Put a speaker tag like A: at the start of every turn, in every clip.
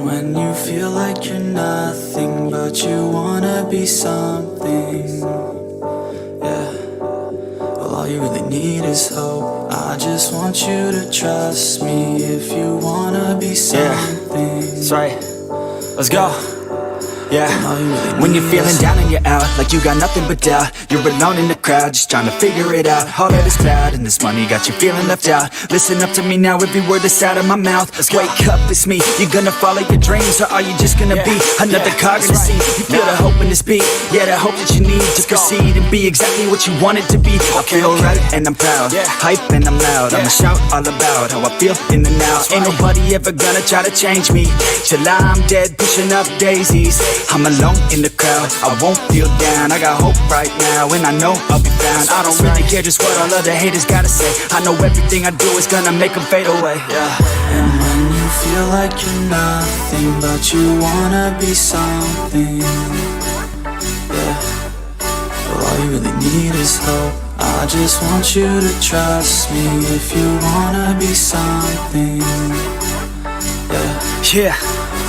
A: when you feel like you're nothing, but you wanna be something. Yeah, well, all you really need is hope. I just want you to trust me if you wanna be something.
B: That's right. Let's go. Yeah, when you're feeling down and you're out, like you got nothing but doubt, you're alone in the crowd, just trying to figure it out. All of this cloud and this money got you feeling left out. Listen up to me now, every word that's out of my mouth. Wake up, it's me. You're gonna follow your dreams, or are you just gonna be another cog in the scene? You feel the hope in this beat, yeah, the hope that you need to proceed and be exactly what you want it to be. I feel right and I'm proud, hype and I'm loud. I'ma shout all about how I feel in the now. Ain't nobody ever gonna try to change me till I'm dead, pushing up daisies. I'm alone in the crowd, I won't feel down. I got hope right now, and I know I'll be found. I don't really care just what all other haters gotta say. I know everything I do is gonna make them fade away.
A: And when you feel like you're nothing, but you wanna be something. Yeah, well, all you really need is hope. I just want you to trust me if you wanna be something. Yeah,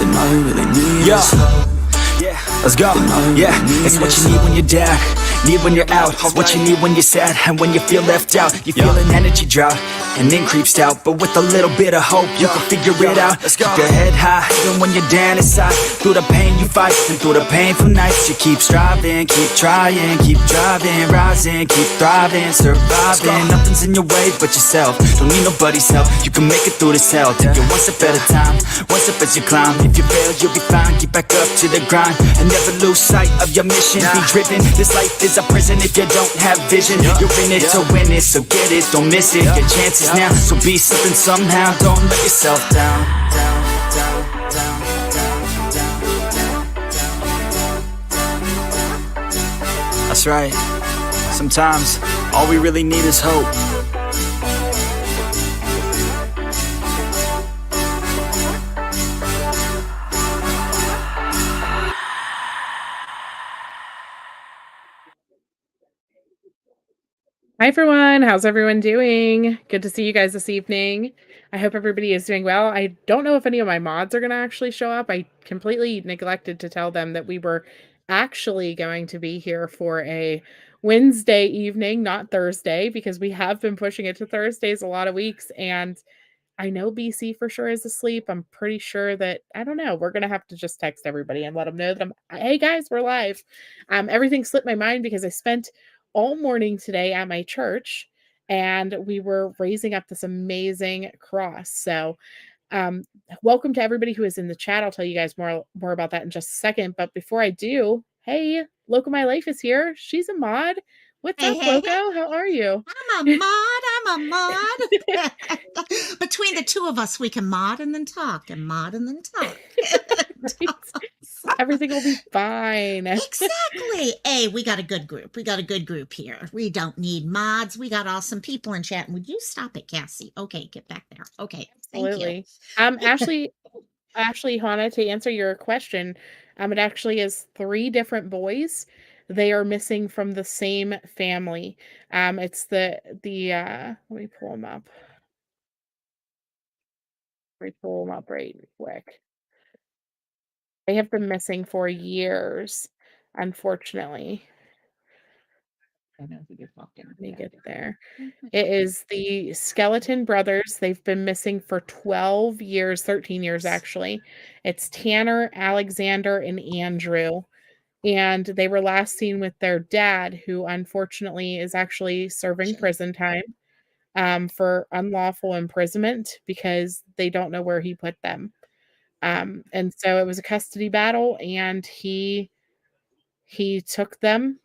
A: then all you really need is hope.
B: Let's go, it's what you need when you're down, need when you're out. It's what you need when you're sad and when you feel left out. You feel an energy drought and then creeps out, but with a little bit of hope you can figure it out. Keep your head high even when you're down inside. Through the pain you fight and through the painful nights you keep striving, keep trying, keep driving, rising, keep thriving, surviving. Nothing's in your way but yourself, don't need nobody's help. You can make it through this hell, take it one step at a time, one step as you climb. If you fail you'll be fine, get back up to the grind and never lose sight of your mission. Be driven, this life is a prison if you don't have vision. You're in it to win it, so get it, don't miss it. Your chances now, so be something somehow. Don't let yourself down. That's right. Sometimes all we really need is hope.
C: Hi everyone, how's everyone doing? Good to see you guys this evening. I hope everybody is doing well. I don't know if any of my mods are going to actually show up. I completely neglected to tell them that we were actually going to be here for a Wednesday evening, not Thursday, because we have been pushing it to Thursdays a lot of weeks, and I know BC for sure is asleep. I'm pretty sure that, I don't know, we're going to have to just text everybody and let them know that hey guys, we're live. Everything slipped my mind because I spent all morning today at my church and we were raising up this amazing cross. So welcome to everybody who is in the chat. I'll tell you guys more about that in just a second. But before I do, hey, Loco My Life is here. She's a mod. What's up, Loco? How are you?
D: I'm a mod. Between the two of us, we can mod and then talk, and mod and then talk.
C: Everything will be fine.
D: Exactly. Hey, we got a good group. We got a good group here. We don't need mods. We got awesome people in chat. Would you stop it, Cassie? Okay, get back there. Okay,
C: absolutely.
D: Thank
C: you. Ashley, Hannah, to answer your question, it actually is 3 different boys. They are missing from the same family. It's the let me pull them up. Let me pull them up right quick. They have been missing for years, unfortunately. Let me get there. It is the Skeleton Brothers. They've been missing for 12 years, 13 years actually. It's Tanner, Alexander, and Andrew. And they were last seen with their dad, who unfortunately is actually serving prison time for unlawful imprisonment because they don't know where he put them. And so it was a custody battle, and he took them,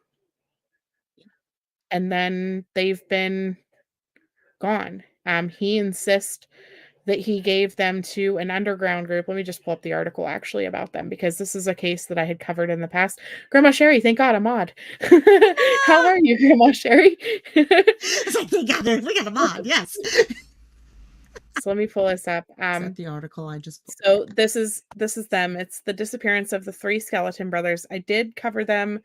C: and then they've been gone. He insists that he gave them to an underground group. Let me just pull up the article actually about them, because this is a case that I had covered in the past. Grandma Sherry, thank God, a mod. How are you, Grandma Sherry?
D: It's like we got a mod, yes.
C: So let me pull this up.
D: Is that the article I just pulled?
C: So this is them. It's the disappearance of the 3 Skeleton Brothers. I did cover them,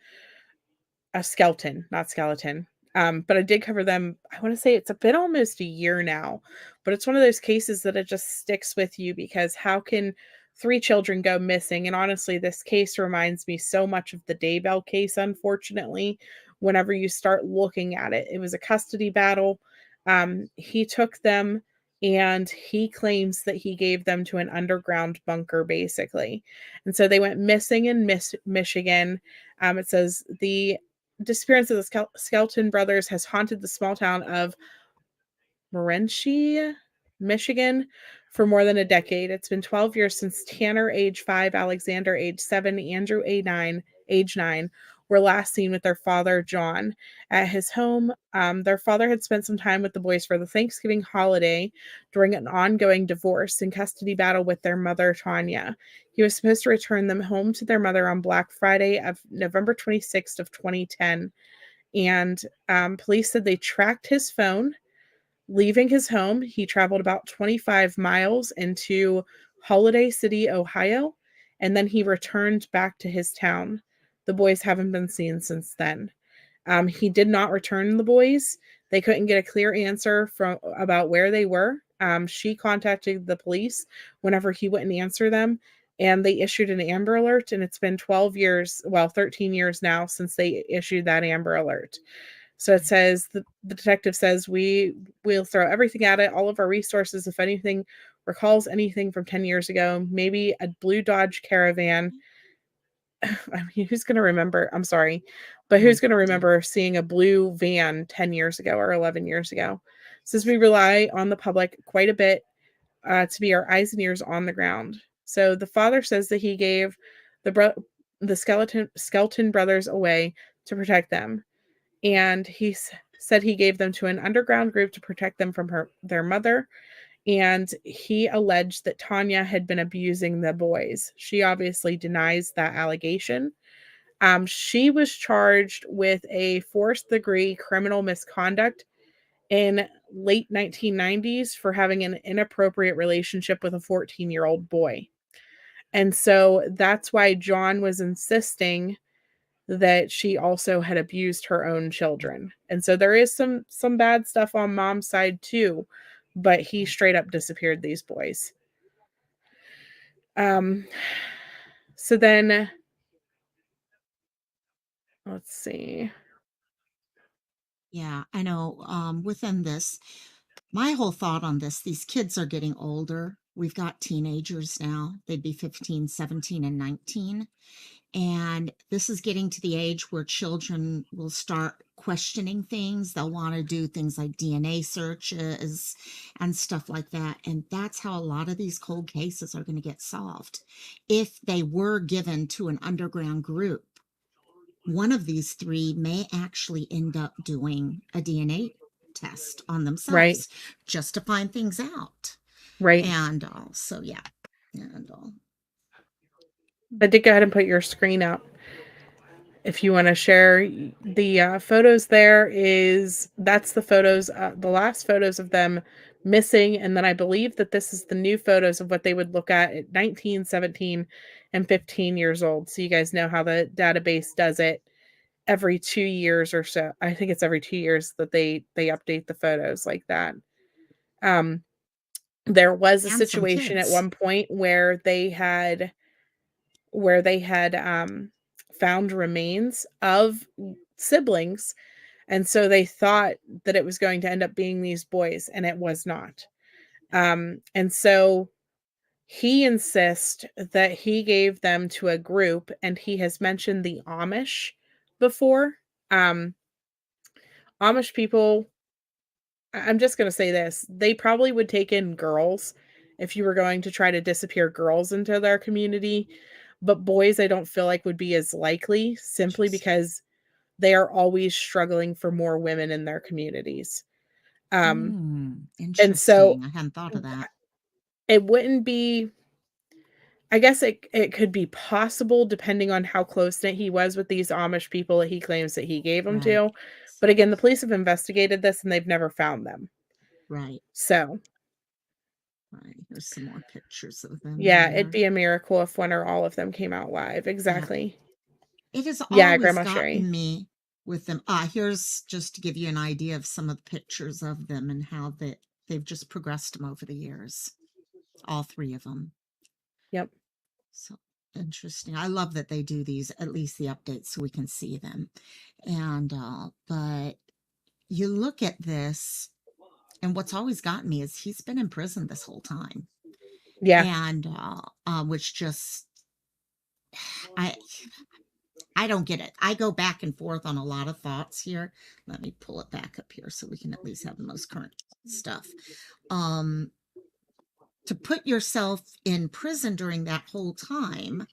C: a skeleton, not skeleton. But I did cover them, I want to say it's been almost a year now, but it's one of those cases that it just sticks with you, because how can 3 children go missing, and honestly, this case reminds me so much of the Daybell case, unfortunately, whenever you start looking at it. It was a custody battle. He took them, and he claims that he gave them to an underground bunker, basically. And so they went missing in Michigan. It says the disappearance of the Skelton brothers has haunted the small town of Morenci, Michigan, for more than a decade. It's been 12 years since Tanner, age 5, Alexander, age 7, Andrew, age 9, were last seen with their father, John, at his home. Their father had spent some time with the boys for the Thanksgiving holiday during an ongoing divorce and custody battle with their mother, Tanya. He was supposed to return them home to their mother on Black Friday of November 26th of 2010. And police said they tracked his phone. Leaving his home, he traveled about 25 miles into Holiday City, Ohio, and then he returned back to his town. The boys haven't been seen since then. He did not return the boys. They couldn't get a clear answer from about where they were. She contacted the police whenever he wouldn't answer them, and they issued an Amber Alert. And it's been 12 years, well, 13 years now since they issued that Amber Alert. So it says the detective says we'll throw everything at it, all of our resources. If anything recalls anything from 10 years ago, maybe a blue Dodge Caravan. I mean, who's going to remember? I'm sorry, but who's going to remember seeing a blue van 10 years ago or 11 years ago? Says we rely on the public quite a bit to be our eyes and ears on the ground. So the father says that he gave the Skelton brothers away to protect them. And he said he gave them to an underground group to protect them from their mother. And he alleged that Tanya had been abusing the boys. She obviously denies that allegation. She was charged with a fourth-degree criminal misconduct in late 1990s for having an inappropriate relationship with a 14-year-old boy. And so that's why John was insisting that she also had abused her own children. And so there is some bad stuff on mom's side too, but he straight up disappeared these boys. So then let's see.
D: Yeah, I know. Within this, my whole thought on this, these kids are getting older. We've got teenagers now. They'd be 15, 17, and 19. And this is getting to the age where children will start questioning things. They'll want to do things like DNA searches and stuff like that. And that's how a lot of these cold cases are going to get solved. If they were given to an underground group, one of these three may actually end up doing a DNA test on
C: Right.
D: themselves just to find things out.
C: Right.
D: And all. So, yeah. And all.
C: But did go ahead and put your screen up. If you want to share the photos, that's the photos, the last photos of them missing. And then I believe that this is the new photos of what they would look at 19, 17, and 15 years old. So you guys know how the database does it every 2 years or so. I think it's every 2 years that they update the photos like that. There was a
D: Handsome
C: situation at
D: kids.
C: one point where they had found remains of siblings, and so they thought that it was going to end up being these boys, and it was not. And so he insists that he gave them to a group, and he has mentioned the Amish before. Amish people, I'm just going to say this, they probably would take in girls if you were going to try to disappear girls into their community. But boys, I don't feel like would be as likely, simply because they are always struggling for more women in their communities. And so
D: Interesting. I hadn't thought of that.
C: it wouldn't be, I guess it could be possible depending on how close knit he was with these Amish people that he claims that he gave them
D: Right.
C: to. But again, the police have investigated this and they've never found them.
D: Right.
C: So
D: Right. There's some more pictures of them
C: yeah,
D: here.
C: it'd be a miracle if one or all of them came out live. Exactly.
D: It has
C: Yeah,
D: always
C: Grandma Sherry.
D: gotten me with them. Here's just to give you an idea of some of the pictures of them and how they've just progressed them over the years. All three of them.
C: Yep.
D: So interesting. I love that they do these, at least the updates, so we can see them. And but you look at this, and what's always gotten me is he's been in prison this whole time.
C: Yeah.
D: And which just I I don't get it. I go back and forth on a lot of thoughts here. Let me pull it back up here so we can at least have the most current stuff. To put yourself in prison during that whole time.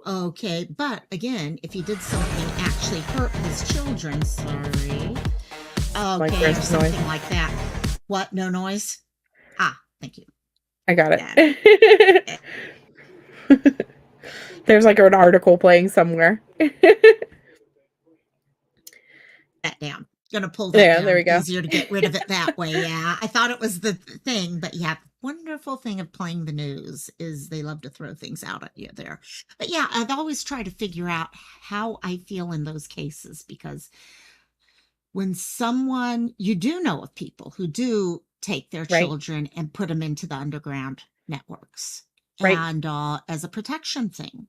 D: Okay, but again, if he did something actually hurt his children, sorry.
C: Like
D: Okay, or
C: there's
D: something
C: noise.
D: like that. What? No noise? Ah, thank you.
C: I got
D: Yeah.
C: it. There's like an article playing somewhere.
D: That down. Gonna pull that
C: Yeah, there
D: down.
C: we go.
D: Easier to get rid of it that way. Yeah, I thought it was the thing, but yeah, wonderful thing of playing the news is they love to throw things out at you there. But yeah, I've always tried to figure out how I feel in those cases, because when someone, you do know of people who do take their
C: Right.
D: children and put them into the underground networks,
C: Right.
D: and as a protection thing.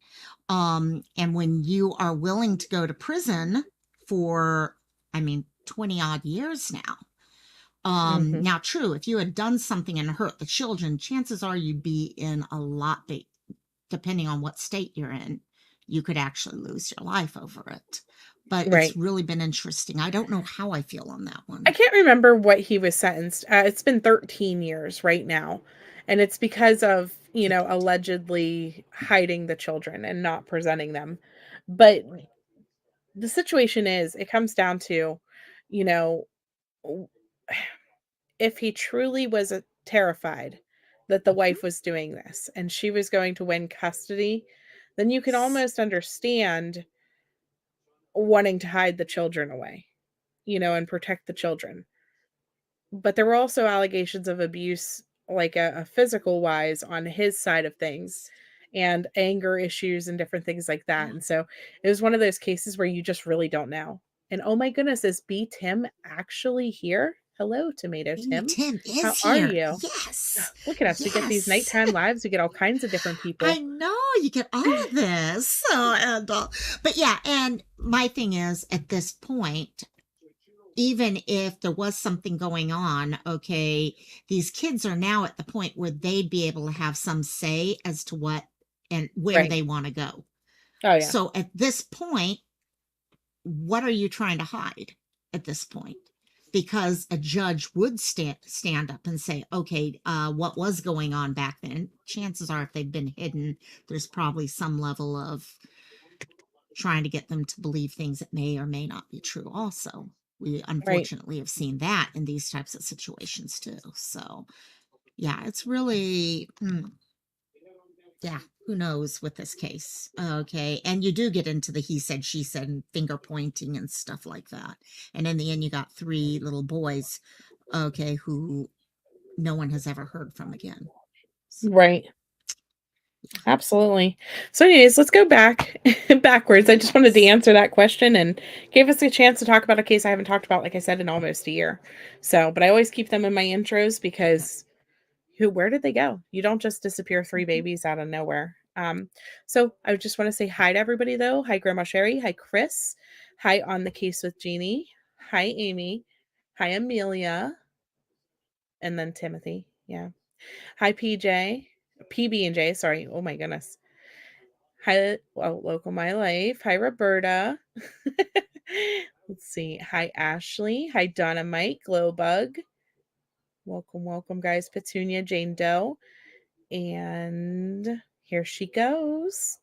D: And when you are willing to go to prison for, I mean, 20 odd years now.
C: Mhm.
D: Now, true, if you had done something and hurt the children, chances are you'd be in a lot, depending on what state you're in, you could actually lose your life over it. But
C: Right.
D: it's really been interesting. I don't know how I feel on that one.
C: I can't remember what he was sentenced. It's been 13 years right now. And it's because of, allegedly hiding the children and not presenting them. But the situation is, it comes down to, you know, w- if he truly was terrified that the
D: Mhm.
C: wife was doing this and she was going to win custody, then you can almost understand wanting to hide the children away, and protect the children. But there were also allegations of abuse, like a physical wise on his side of things, and anger issues and different things like that.
D: Yeah.
C: And so it was one of those cases where you just really don't know. And oh my goodness, is B Tim actually here? Hello, Tomato
D: Amy
C: Tim.
D: Tim
C: How
D: is
C: are
D: here.
C: you?
D: Yes.
C: Look at us. We get these
D: Yes.
C: nighttime lives. We get all kinds of different
D: I
C: people.
D: know you get all of this. So, and but yeah, and my thing is, at this point, even if there was something going on, okay, these kids are now at the point where they'd be able to have some say as to what and where
C: Right.
D: they want to go.
C: Oh yeah.
D: So at this point, what are you trying to hide at this point? Because a judge would stand up and say, okay, what was going on back then? Chances are, if they've been hidden, there's probably some level of trying to get them to believe things that may or may not be true also. We
C: Right.
D: unfortunately have seen that in these types of situations too. So yeah, it's really yeah, who knows with this case. Okay, and you do get into the he said she said and finger pointing and stuff like that, and in the end you got 3 little boys, okay, who no one has ever heard from again. So
C: Right. Absolutely. So anyways, let's go back backwards. I just wanted to
D: yes.
C: answer that question and gave us a chance to talk about a case I haven't talked about, like I said, in almost a year. So, but I always keep them in my intros
D: Yeah.
C: because where did they go? You don't just disappear 3
D: Mhm.
C: babies out of nowhere. So I just want to say hi to everybody though. Hi, Grandma Sherry. Hi, Chris. Hi, on the case with Jeannie. Hi, Amy. Hi, Amelia. And then Timothy. Yeah. Hi, PJ. PB and J. Sorry. Oh my goodness. Hi, well, Local My Life. Hi, Roberta. Let's see. Hi, Ashley. Hi, Donna Mike, Glowbug. Welcome, welcome, guys. Petunia, Jane Doe. And here she goes.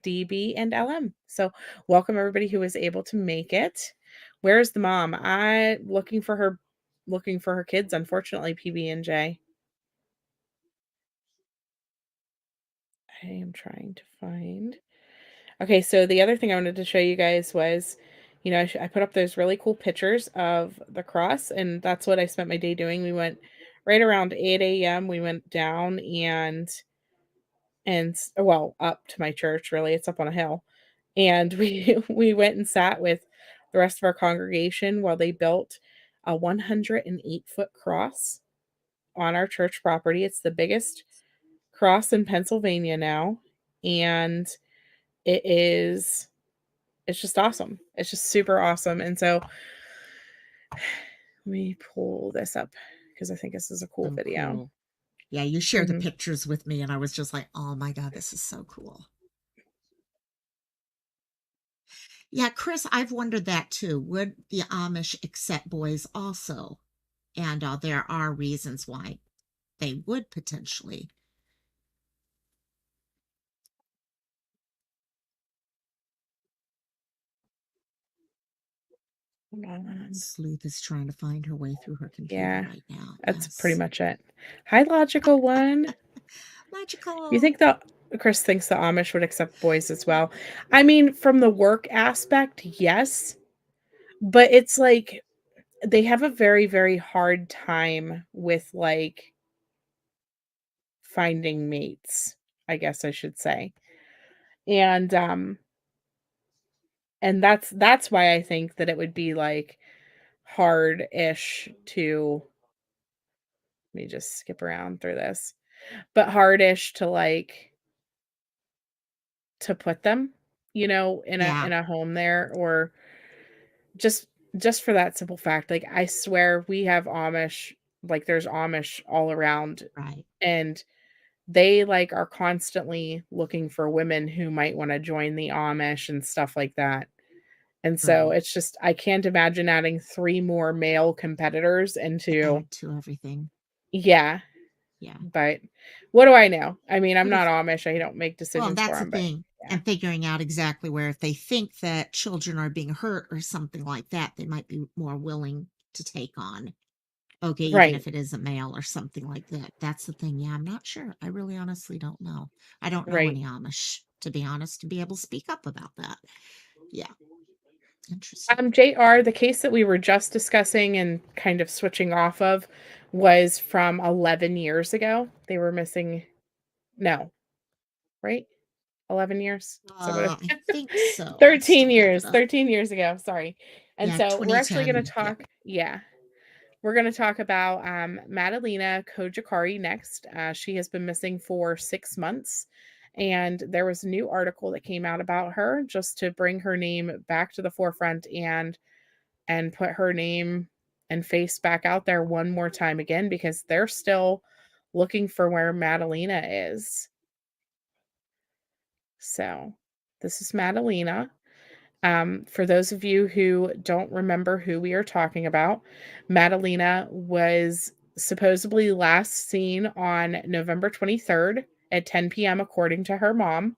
C: DB and LM. So welcome everybody who was able to make it. Where's the mom? I looking for her kids, unfortunately, PB and J. I am trying to find. Okay, so the other thing I wanted to show you guys was, I put up those really cool pictures of the cross, and that's what I spent my day doing. We went right around 8 a.m. We went down well, up to my church, really. It's up on a hill. And we we went and sat with the rest of our congregation while they built a 108-foot cross on our church property. It's the biggest Cross in Pennsylvania now, and it's just awesome. It's just super awesome. And so let me pull this up because I think this is a cool
D: So
C: video.
D: cool. Yeah, you shared the
C: Mhm.
D: pictures with me, and I was just like, oh my God, this is so cool. Yeah, Chris, I've wondered that too. Would the Amish accept boys also? And there are reasons why they would potentially.
C: Hold on.
D: Sleuth is trying to find her way through her computer
C: Yeah,
D: right now.
C: that's pretty
D: Yes.
C: much it. Hi, logical one. You
D: Magical.
C: think that Chris thinks the Amish would accept boys as well? I mean, from the work aspect, yes, but it's like they have a very, very hard time with like finding mates, I guess I should say. And that's why I think that it would be like hard-ish to let me just skip around through this. But hard-ish to like to put them,
D: Yeah,
C: in a home there or just just for that simple fact. Like I swear we have Amish, like there's Amish all around
D: right,
C: and they like are constantly looking for women who might want to join the Amish and stuff like that. And so
D: right.
C: it's just I can't imagine adding 3 more male competitors
D: To
C: into
D: add to everything.
C: yeah,
D: Yeah.
C: but what do I know? I mean, I'm
D: What
C: not
D: if,
C: Amish, I don't make
D: well,
C: decisions for
D: that's the
C: them, but
D: thing.
C: yeah.
D: And figuring out exactly where if they think that children are being hurt or something like that, they might be more willing to take on. Okay, even
C: Right,
D: if it is a male or something like that. That's the thing. Yeah, I'm not sure. I really honestly don't know. I don't know
C: right.
D: any Amish, to be honest, to be able to speak up about that. Yeah, interesting.
C: JR, the case that we were just discussing and kind of switching off of was from 11 years ago. They were missing no, right? 11 years? Is that what
D: I think so. I
C: 13
D: still have it
C: years,
D: up.
C: 13 years ago, sorry. And
D: Yeah,
C: so we're actually gonna
D: 2010. Yeah,
C: talk yeah, we're gonna talk about, Madalina Cojocari next. She has been missing for 6 months, and there was a new article that came out about her just to bring her name back to the forefront and put her name and face back out there one more time again because they're still looking for where Madalina is. So, this is Madalina. For those of you who don't remember who we are talking about, Madalina was supposedly last seen on November 23rd at 10 p.m., according to her mom.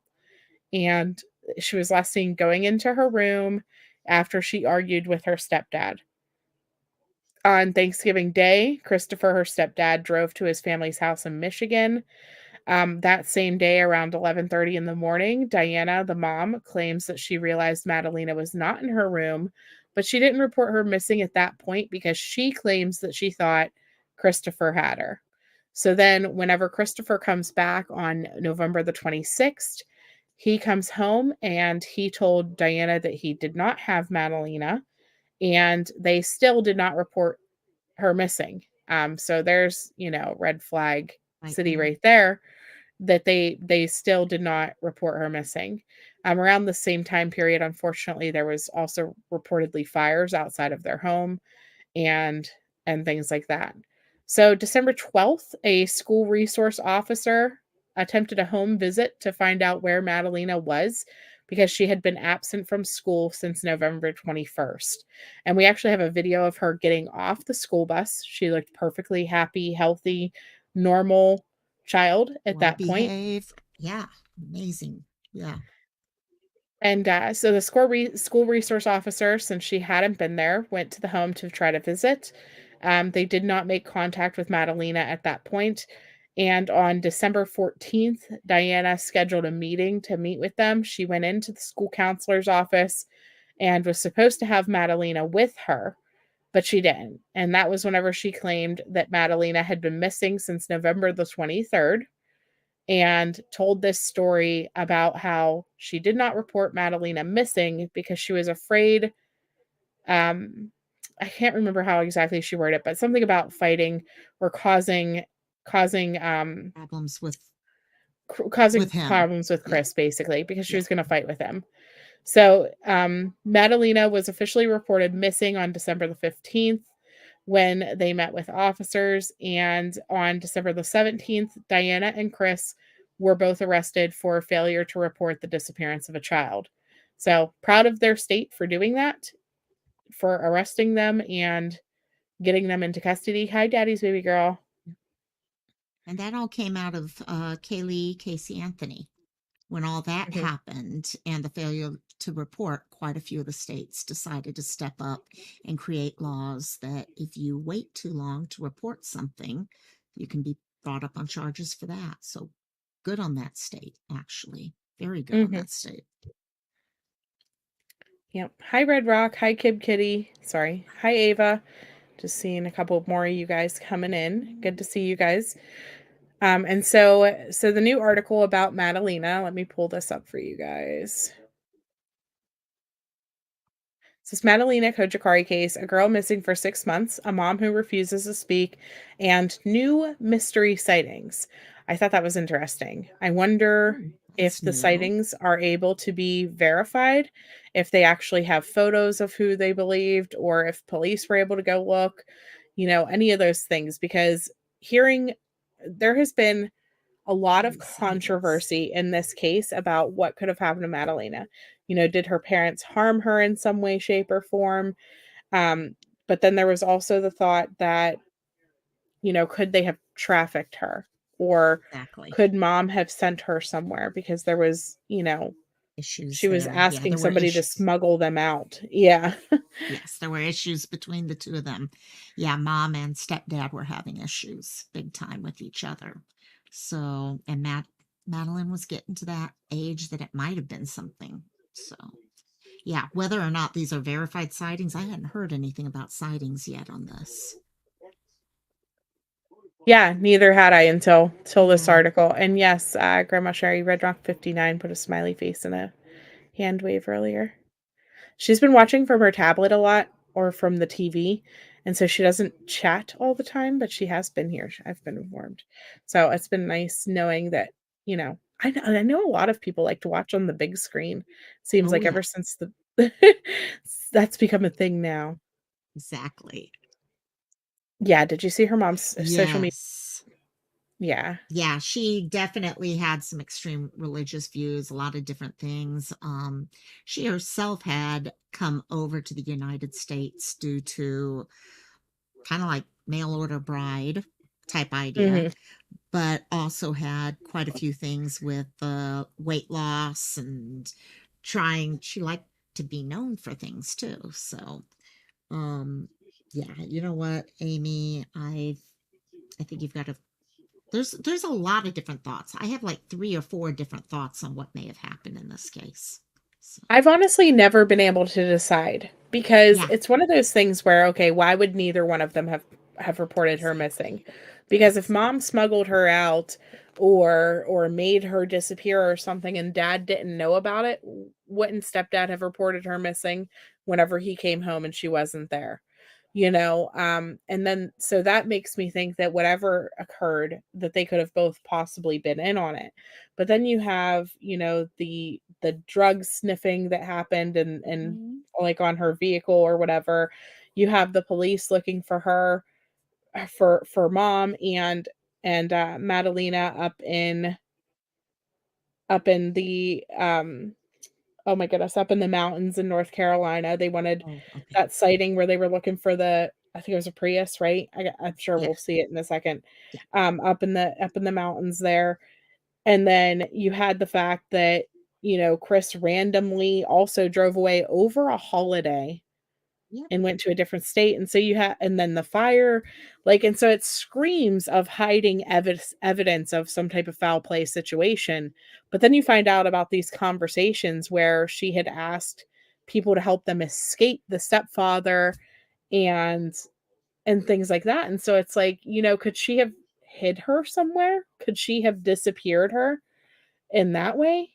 C: And she was last seen going into her room after she argued with her stepdad. On Thanksgiving Day, Christopher, her stepdad, drove to his family's house in Michigan. That same day, around 11:30 in the morning, Diana, the mom, claims that she realized Madalina was not in her room, but she didn't report her missing at that point because she claims that she thought Christopher had her. So then, whenever Christopher comes back on November the 26th, he comes home and he told Diana that he did not have Madalina, and they still did not report her missing. So there's, red flag
D: right
C: city
D: there.
C: right there that they still did not report her missing. Around the same time period, unfortunately, there was also reportedly fires outside of their home and things like that. So December 12th, a school resource officer attempted a home visit to find out where Madalina was because she had been absent from school since November 21st. And we actually have a video of her getting off the school bus. She looked perfectly happy, healthy, normal child at
D: Well
C: that point.
D: behave. Yeah, amazing. Yeah,
C: And so the school resource officer, since she hadn't been there, went to the home to try to visit. They did not make contact with Madalina at that point. And on December 14th, Diana scheduled a meeting to meet with them. She went into the school counselor's office and was supposed to have Madalina with her, but she didn't. And that was whenever she claimed that Madalina had been missing since November the 23rd and told this story about how she did not report Madalina missing because she was afraid. Um, I can't remember how exactly she worded it, but something about fighting or causing
D: problems with.
C: causing
D: with him.
C: problems with
D: Yeah,
C: Chris, basically, because she
D: yeah.
C: was going to fight with him. So, Madalina was officially reported missing on December the 15th when they met with officers. And on December the 17th, Diana and Chris were both arrested for failure to report the disappearance of a child. So, proud of their state for doing that, for arresting them and getting them into custody. Hi, Daddy's baby girl.
D: And that all came out of Casey Anthony. When all that
C: Mhm.
D: happened and the failure to report, quite a few of the states decided to step up and create laws that if you wait too long to report something, you can be brought up on charges for that. So good on that state, actually. Very good on
C: Mhm.
D: that state.
C: Yep. Hi, Red Rock. Hi, Kib Kitty. Sorry. Hi, Ava. Just seeing a couple more of you guys coming in. Good to see you guys. And so the new article about Madalina, let me pull this up for you guys. It says Madalina Cojocari case, a girl missing for 6 months, a mom who refuses to speak, and new mystery sightings. I thought that was interesting. I wonder if
D: That's
C: the
D: new.
C: sightings are able to be verified, if they actually have photos of who they believed, or if police were able to go look, any of those things. Because hearing, there has been a lot of
D: These sightings.
C: controversy in this case about what could have happened to Madalena. Did her parents harm her in some way, shape, or form? Um, but then there was also the thought that, could they have trafficked her? Or
D: Exactly.
C: could mom have sent her somewhere because there was,
D: Issues
C: she was
D: there. Yeah,
C: asking
D: there were
C: somebody to
D: issues.
C: smuggle them out. Yeah.
D: Yes, there were issues between the two of them. Yeah, mom and stepdad were having issues big time with each other. So, and Madeline was getting to that age that it might have been something. So, yeah, whether or not these are verified sightings, I hadn't heard anything about sightings yet on this.
C: Yeah, neither had I until this
D: Yeah.
C: article. And yes, Grandma Sherry Red Rock 59 put a smiley face and a hand wave earlier. She's been watching from her tablet a lot or from the TV, and so she doesn't chat all the time, but she has been here. I've been informed. So it's been nice knowing that, I know a lot of people like to watch on the big screen. Seems
D: Oh,
C: like
D: yeah,
C: ever since the that's become a thing now.
D: exactly.
C: Yeah, did you see her mom's social media?
D: Yes.
C: Yeah.
D: Yeah, she definitely had some extreme religious views, a lot of different things. She herself had come over to the United States due to kind of like mail order bride type idea,
C: Mhm.
D: but also had quite a few things with weight loss and she liked to be known for things too. So, um, yeah, you know what, Amy, I think you've got to there's a lot of different thoughts. I have like 3 or 4 different thoughts on what may have happened in this case. So,
C: I've honestly never been able to decide because
D: yeah,
C: it's one of those things where, okay, why would neither one of them have reported her
D: exactly.
C: missing? Because if
D: Yes,
C: mom smuggled her out or made her disappear or something and dad didn't know about it, wouldn't stepdad have reported her missing whenever he came home and she wasn't there? And then so that makes me think that whatever occurred, that they could have both possibly been in on it. But then you have, the drug sniffing that happened and
D: mhm.
C: like on her vehicle or whatever. You have the police looking for her, for mom and Madalena up in the oh my goodness, up in the mountains in North Carolina. They wanted
D: Oh, okay.
C: that sighting where they were looking for I think it was a Prius, right? I'm sure
D: Yeah,
C: we'll see it in a second.
D: yeah,
C: Up in the mountains there. And then you had the fact that, Chris randomly also drove away over a holiday
D: yeah.
C: and went to a different state. And so and then the fire, and so it screams of hiding evidence of some type of foul play situation. But then you find out about these conversations where she had asked people to help them escape the stepfather and things like that. And so it's like, could she have hid her somewhere? Could she have disappeared her in that way?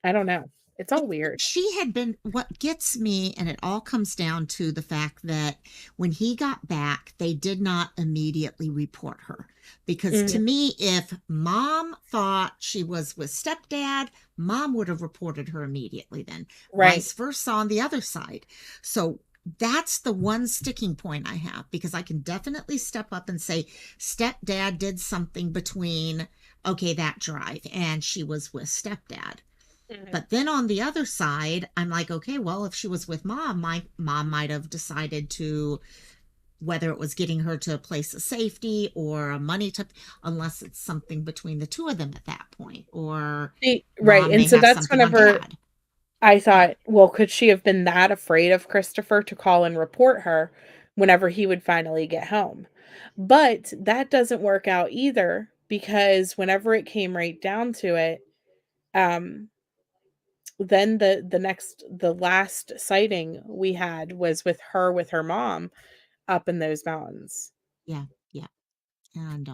C: I don't know. It's all weird.
D: She had been, what gets me, and it all comes down to the fact that when he got back, they did not immediately report her. Because to
C: Mhm.
D: me, if mom thought she was with stepdad, mom would have reported her immediately then.
C: Right.
D: Vice versa on the other side. So that's the one sticking point I have, because I can definitely step up and say stepdad did something between, okay, that drive, and she was with stepdad.
C: Mhm.
D: But then on the other side, I'm like, okay, well, if she was with mom, my mom might have decided to, whether it was getting her to a place of safety or a money to, unless it's something between the two of them at that point, or
C: Right.
D: mom
C: And
D: may
C: so
D: have
C: that's
D: something on
C: whenever
D: dad.
C: I thought, well, could she have been that afraid of Christopher to call and report her whenever he would finally get home? But that doesn't work out either, because whenever it came right down to it, um, then the last sighting we had was with her mom up in those mountains.
D: Yeah, yeah. And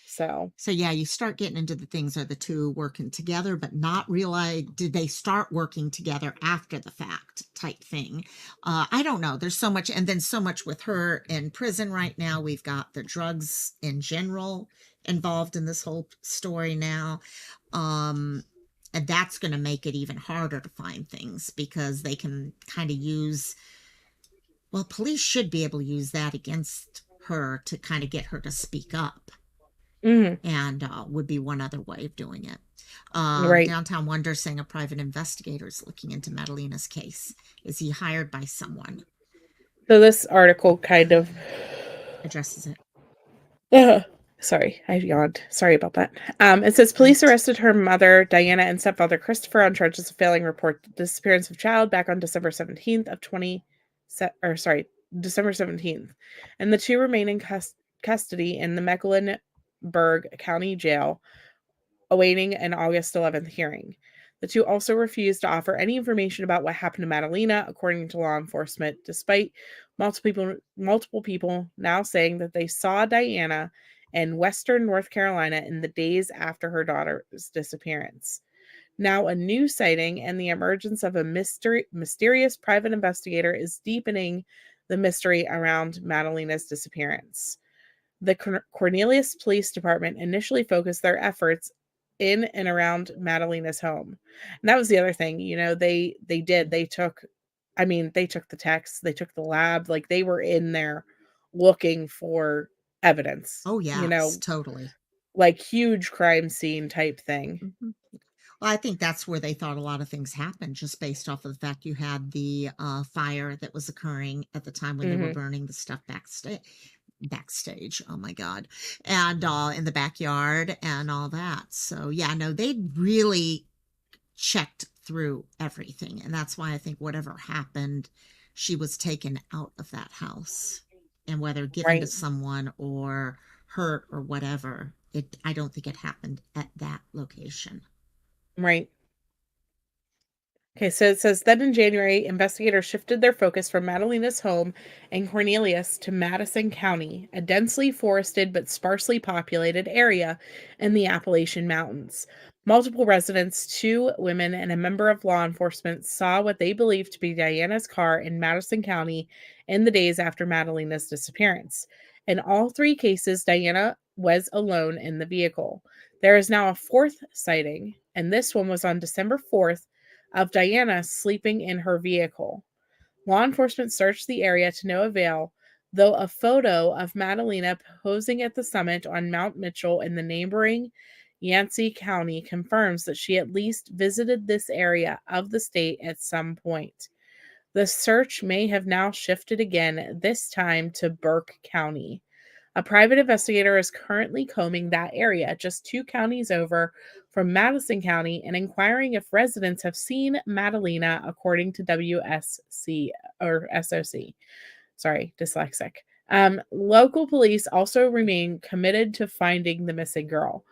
C: So,
D: so yeah, you start getting into the things, are the two working together, but not realize, did they start working together after the fact type thing. I don't know. There's so much, and then so much with her in prison right now. We've got the drugs in general involved in this whole story now. Um, and that's going to make it even harder to find things, because they can kind of use, well, police should be able to use that against her to kind of get her to speak up,
C: mhm,
D: and would be one other way of doing it.
C: right.
D: Downtown Wonder saying a private investigator is looking into Madalina's case. Is he hired by someone?
C: So this article kind of
D: Addresses it.
C: Ugh. Sorry, I yawned. Sorry about that. It says police
D: Right.
C: arrested her mother, Diana, and stepfather Christopher on charges of failing to report the disappearance of child back on December 17th of 20 or sorry, December 17th. And the two remain in custody in the Mecklenburg County Jail, awaiting an August 11th hearing. The two also refused to offer any information about what happened to Madalina, according to law enforcement, despite multiple people now saying that they saw Diana in western North Carolina in the days after her daughter's disappearance. Now, a new sighting and the emergence of a mysterious private investigator is deepening the mystery around Madalina's disappearance. The Cornelius Police Department initially focused their efforts in and around Madalina's home. And that was the other thing, they took, I mean, they took the texts, they took the lab, like they were in there looking for evidence,
D: Oh, yes, totally.
C: like huge crime scene type thing.
D: Mhm. Well, I think that's where they thought a lot of things happened, just based off of the fact you had the fire that was occurring at the time when they were
C: Mhm.
D: burning the stuff backstage. Oh my God. And in the backyard and all that. So yeah, no, they really checked through everything. And that's why I think whatever happened, she was taken out of that house. And whether given to
C: Right.
D: someone or hurt or whatever, I don't think it happened at that location.
C: Right. Okay, so it says then in January, investigators shifted their focus from Madalina's home in Cornelius to Madison County, a densely forested but sparsely populated area in the Appalachian Mountains. Multiple residents, two women, and a member of law enforcement saw what they believed to be Diana's car in Madison County in the days after Madalina's disappearance. In all three cases, Diana was alone in the vehicle. There is now a fourth sighting, and this one was on December 4th of Diana sleeping in her vehicle. Law enforcement searched the area to no avail, though a photo of Madalina posing at the summit on Mount Mitchell in the neighboring Yancey County confirms that she at least visited this area of the state at some point. The search may have now shifted again, this time to Burke County. A private investigator is currently combing that area, just 2 counties over from Madison County, and inquiring if residents have seen Madalina, according to WSC or SOC. Sorry, dyslexic. Local police also remain committed to finding the missing girl.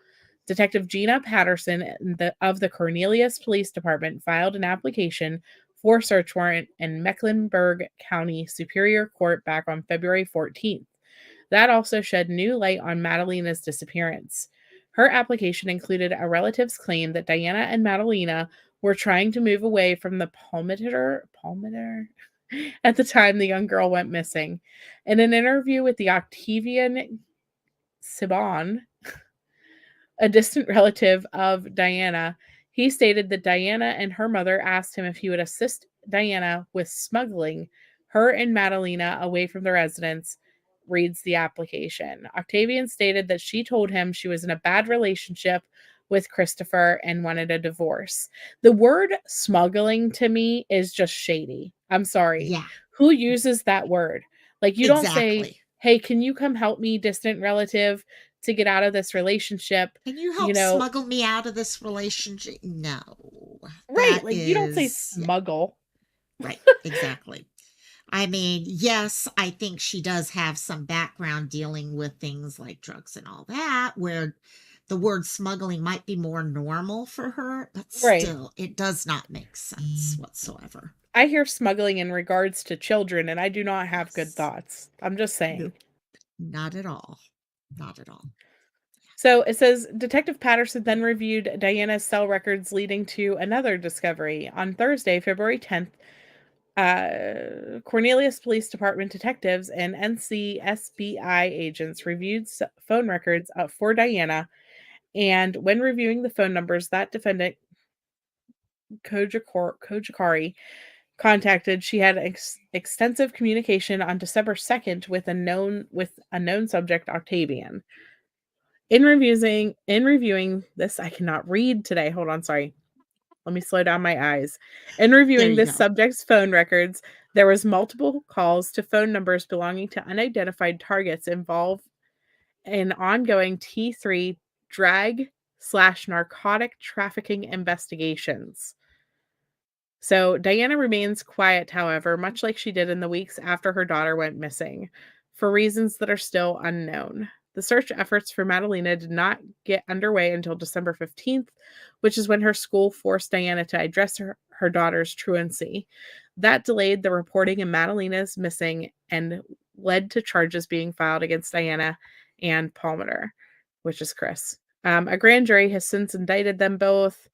C: Detective Gina Patterson of the Cornelius Police Department filed an application for search warrant in Mecklenburg County Superior Court back on February 14th. That also shed new light on Madalina's disappearance. Her application included a relative's claim that Diana and Madalina were trying to move away from the Palmeter at the time the young girl went missing. In an interview with the Octavian Sibon, a distant relative of Diana, he stated that Diana and her mother asked him if he would assist Diana with smuggling her and Madalina away from the residence, reads the application. Octavian stated that she told him she was in a bad relationship with Christopher and wanted a divorce. The word smuggling to me is just shady. I'm sorry.
D: Yeah,
C: Who uses that word? Like, you don't say,
D: exactly.
C: hey, can you come help me, distant relative, to get out of this relationship?
D: Can you
C: You
D: help
C: know,
D: smuggle me out of this relationship? No,
C: right.
D: that
C: Like, you don't say
D: is, yeah,
C: smuggle.
D: right, exactly. I mean, yes, I think she does have some background dealing with things like drugs and all that, where the word smuggling might be more normal for her, but
C: Right.
D: still, it does not make sense whatsoever.
C: I hear smuggling in regards to children, and I do not have good
D: Yes.
C: thoughts. I'm just saying.
D: Nope, not at all. Not at all.
C: So it says Detective Patterson then reviewed Diana's cell records, leading to another discovery. On Thursday, February 10th, Cornelius Police Department detectives and NCSBI agents reviewed phone records for Diana, and when reviewing the phone numbers that defendant Cojocari contacted, she had extensive communication on December 2nd with a known subject, Octavian. In reviewing this, I cannot read today. Hold on, sorry. Let me slow down my eyes. In
D: There
C: reviewing
D: you
C: this
D: go.
C: subject's phone records, there was multiple calls to phone numbers belonging to unidentified targets involved in ongoing T3 drag/narcotic trafficking investigations. So Diana remains quiet, however, much like she did in the weeks after her daughter went missing, for reasons that are still unknown. The search efforts for Madalina did not get underway until December 15th, which is when her school forced Diana to address her daughter's truancy. That delayed the reporting of Madalina's missing and led to charges being filed against Diana and Palmer, which is Chris. A grand jury has since indicted them both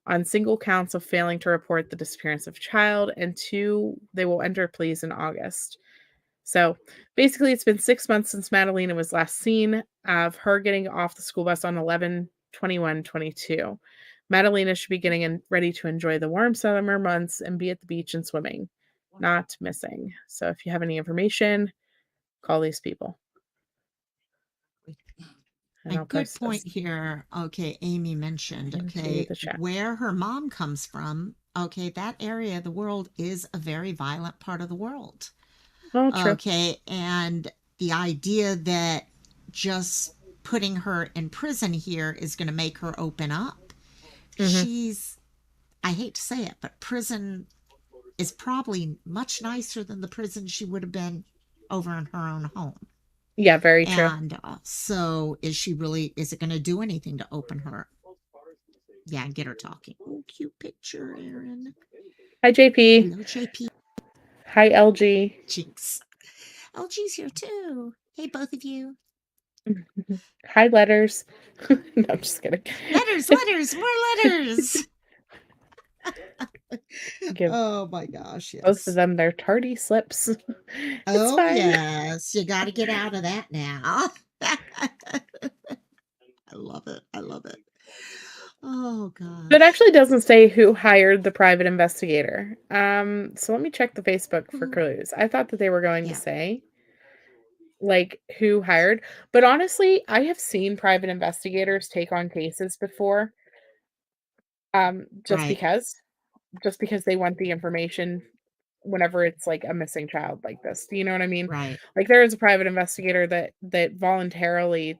C: on single counts of failing to report the disappearance of child, and two, they will enter pleas in August. So basically, it's been 6 months since Madalina was last seen, of her getting off the school bus on 11/21/22. Madalina should be getting ready to enjoy the warm summer months and be at the beach and swimming, not missing. So if you have any information, call these people and
D: A
C: I'll
D: good
C: post this
D: point here. Okay, Amy mentioned,
C: into
D: okay,
C: the chat.
D: where her mom comes from. Okay, that area of the world is a very violent part of the world.
C: Oh, true.
D: Okay, and the idea that just putting her in prison here is going to make her open up.
C: Hmm.
D: She's, I hate to say it, but prison is probably much nicer than the prison she would have been over in her own home.
C: Yeah, very true.
D: And so is it going to do anything to open her? Yeah, get her talking. Oh, cute picture, Aaron.
C: Hi, JP.
D: Hello, JP.
C: Hi, LG.
D: Jinx. LG's here too. Hey, both of you.
C: Hi, letters. No, I'm just kidding.
D: Letters, more letters.
C: Give
D: Oh my gosh,
C: both of
D: yes.
C: them their tardy slips. It's
D: Oh,
C: fine.
D: yes. You got to get out of that now. I love it. I love it. Oh
C: But it
D: gosh.
C: actually doesn't say who hired the private investigator. So let me check the Facebook for
D: Oh,
C: clues. I thought that they were going to
D: yeah,
C: say like who hired, but honestly, I have seen private investigators take on cases before, just
D: right,
C: because. Just because they want the information whenever it's like a missing child like this. Do you know what I mean?
D: right.
C: Like there is a private investigator that voluntarily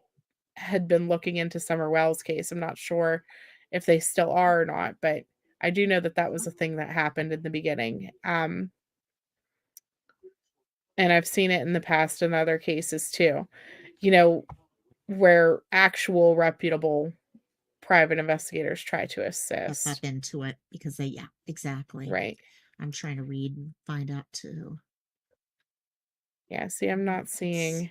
C: had been looking into Summer Wells' case. I'm not sure if they still are or not, but I do know that that was a thing that happened in the beginning. And I've seen it in the past in other cases too. You know, where actual reputable private investigators try to
D: Step
C: assist.
D: into it because yeah, exactly.
C: Right.
D: I'm trying to read and find out too.
C: Yeah, see, I'm not
D: It's
C: seeing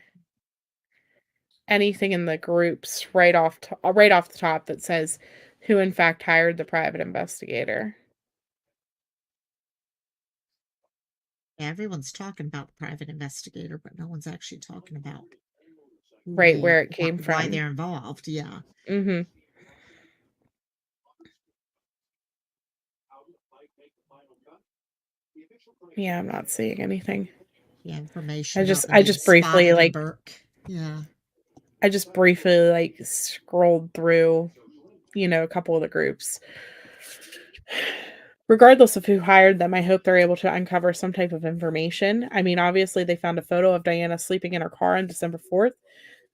C: anything in the groups right off the top that says who in fact hired the private investigator.
D: Everyone's talking about the private investigator, but no one's actually talking about who
C: Right, where it came
D: why
C: from.
D: they're involved. Yeah.
C: Mm-hmm. Yeah, I'm not seeing anything.
D: The
C: I
D: information about
C: just
D: them
C: I
D: being
C: just briefly
D: spotted in
C: like
D: Burke. Yeah.
C: I just briefly like scrolled through, a couple of the groups. Regardless of who hired them, I hope they're able to uncover some type of information. I mean, obviously they found a photo of Diana sleeping in her car on December 4th.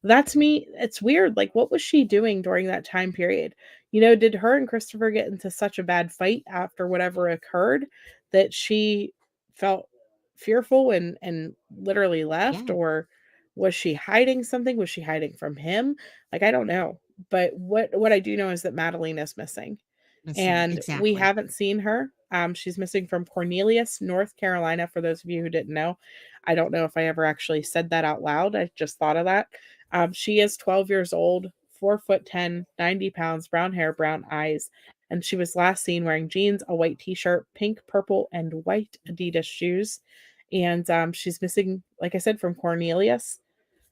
C: That to me, it's weird. Like, what was she doing during that time period? Did her and Christopher get into such a bad fight after whatever occurred that she felt fearful and literally left?
D: Yeah.
C: Or was she hiding something? Was she hiding from him? Like, I don't know. But what I do know is that Madeline is missing
D: Missing.
C: and we
D: Exactly.
C: haven't seen her. She's missing from Cornelius, North Carolina, for those of you who didn't know. I don't know if I ever actually said that out loud. I just thought of that. She is 12 years old, 4'10", 90 pounds, brown hair, brown eyes, and she was last seen wearing jeans, a white t-shirt, pink, purple, and white Adidas shoes. And she's missing, like I said, from Cornelius.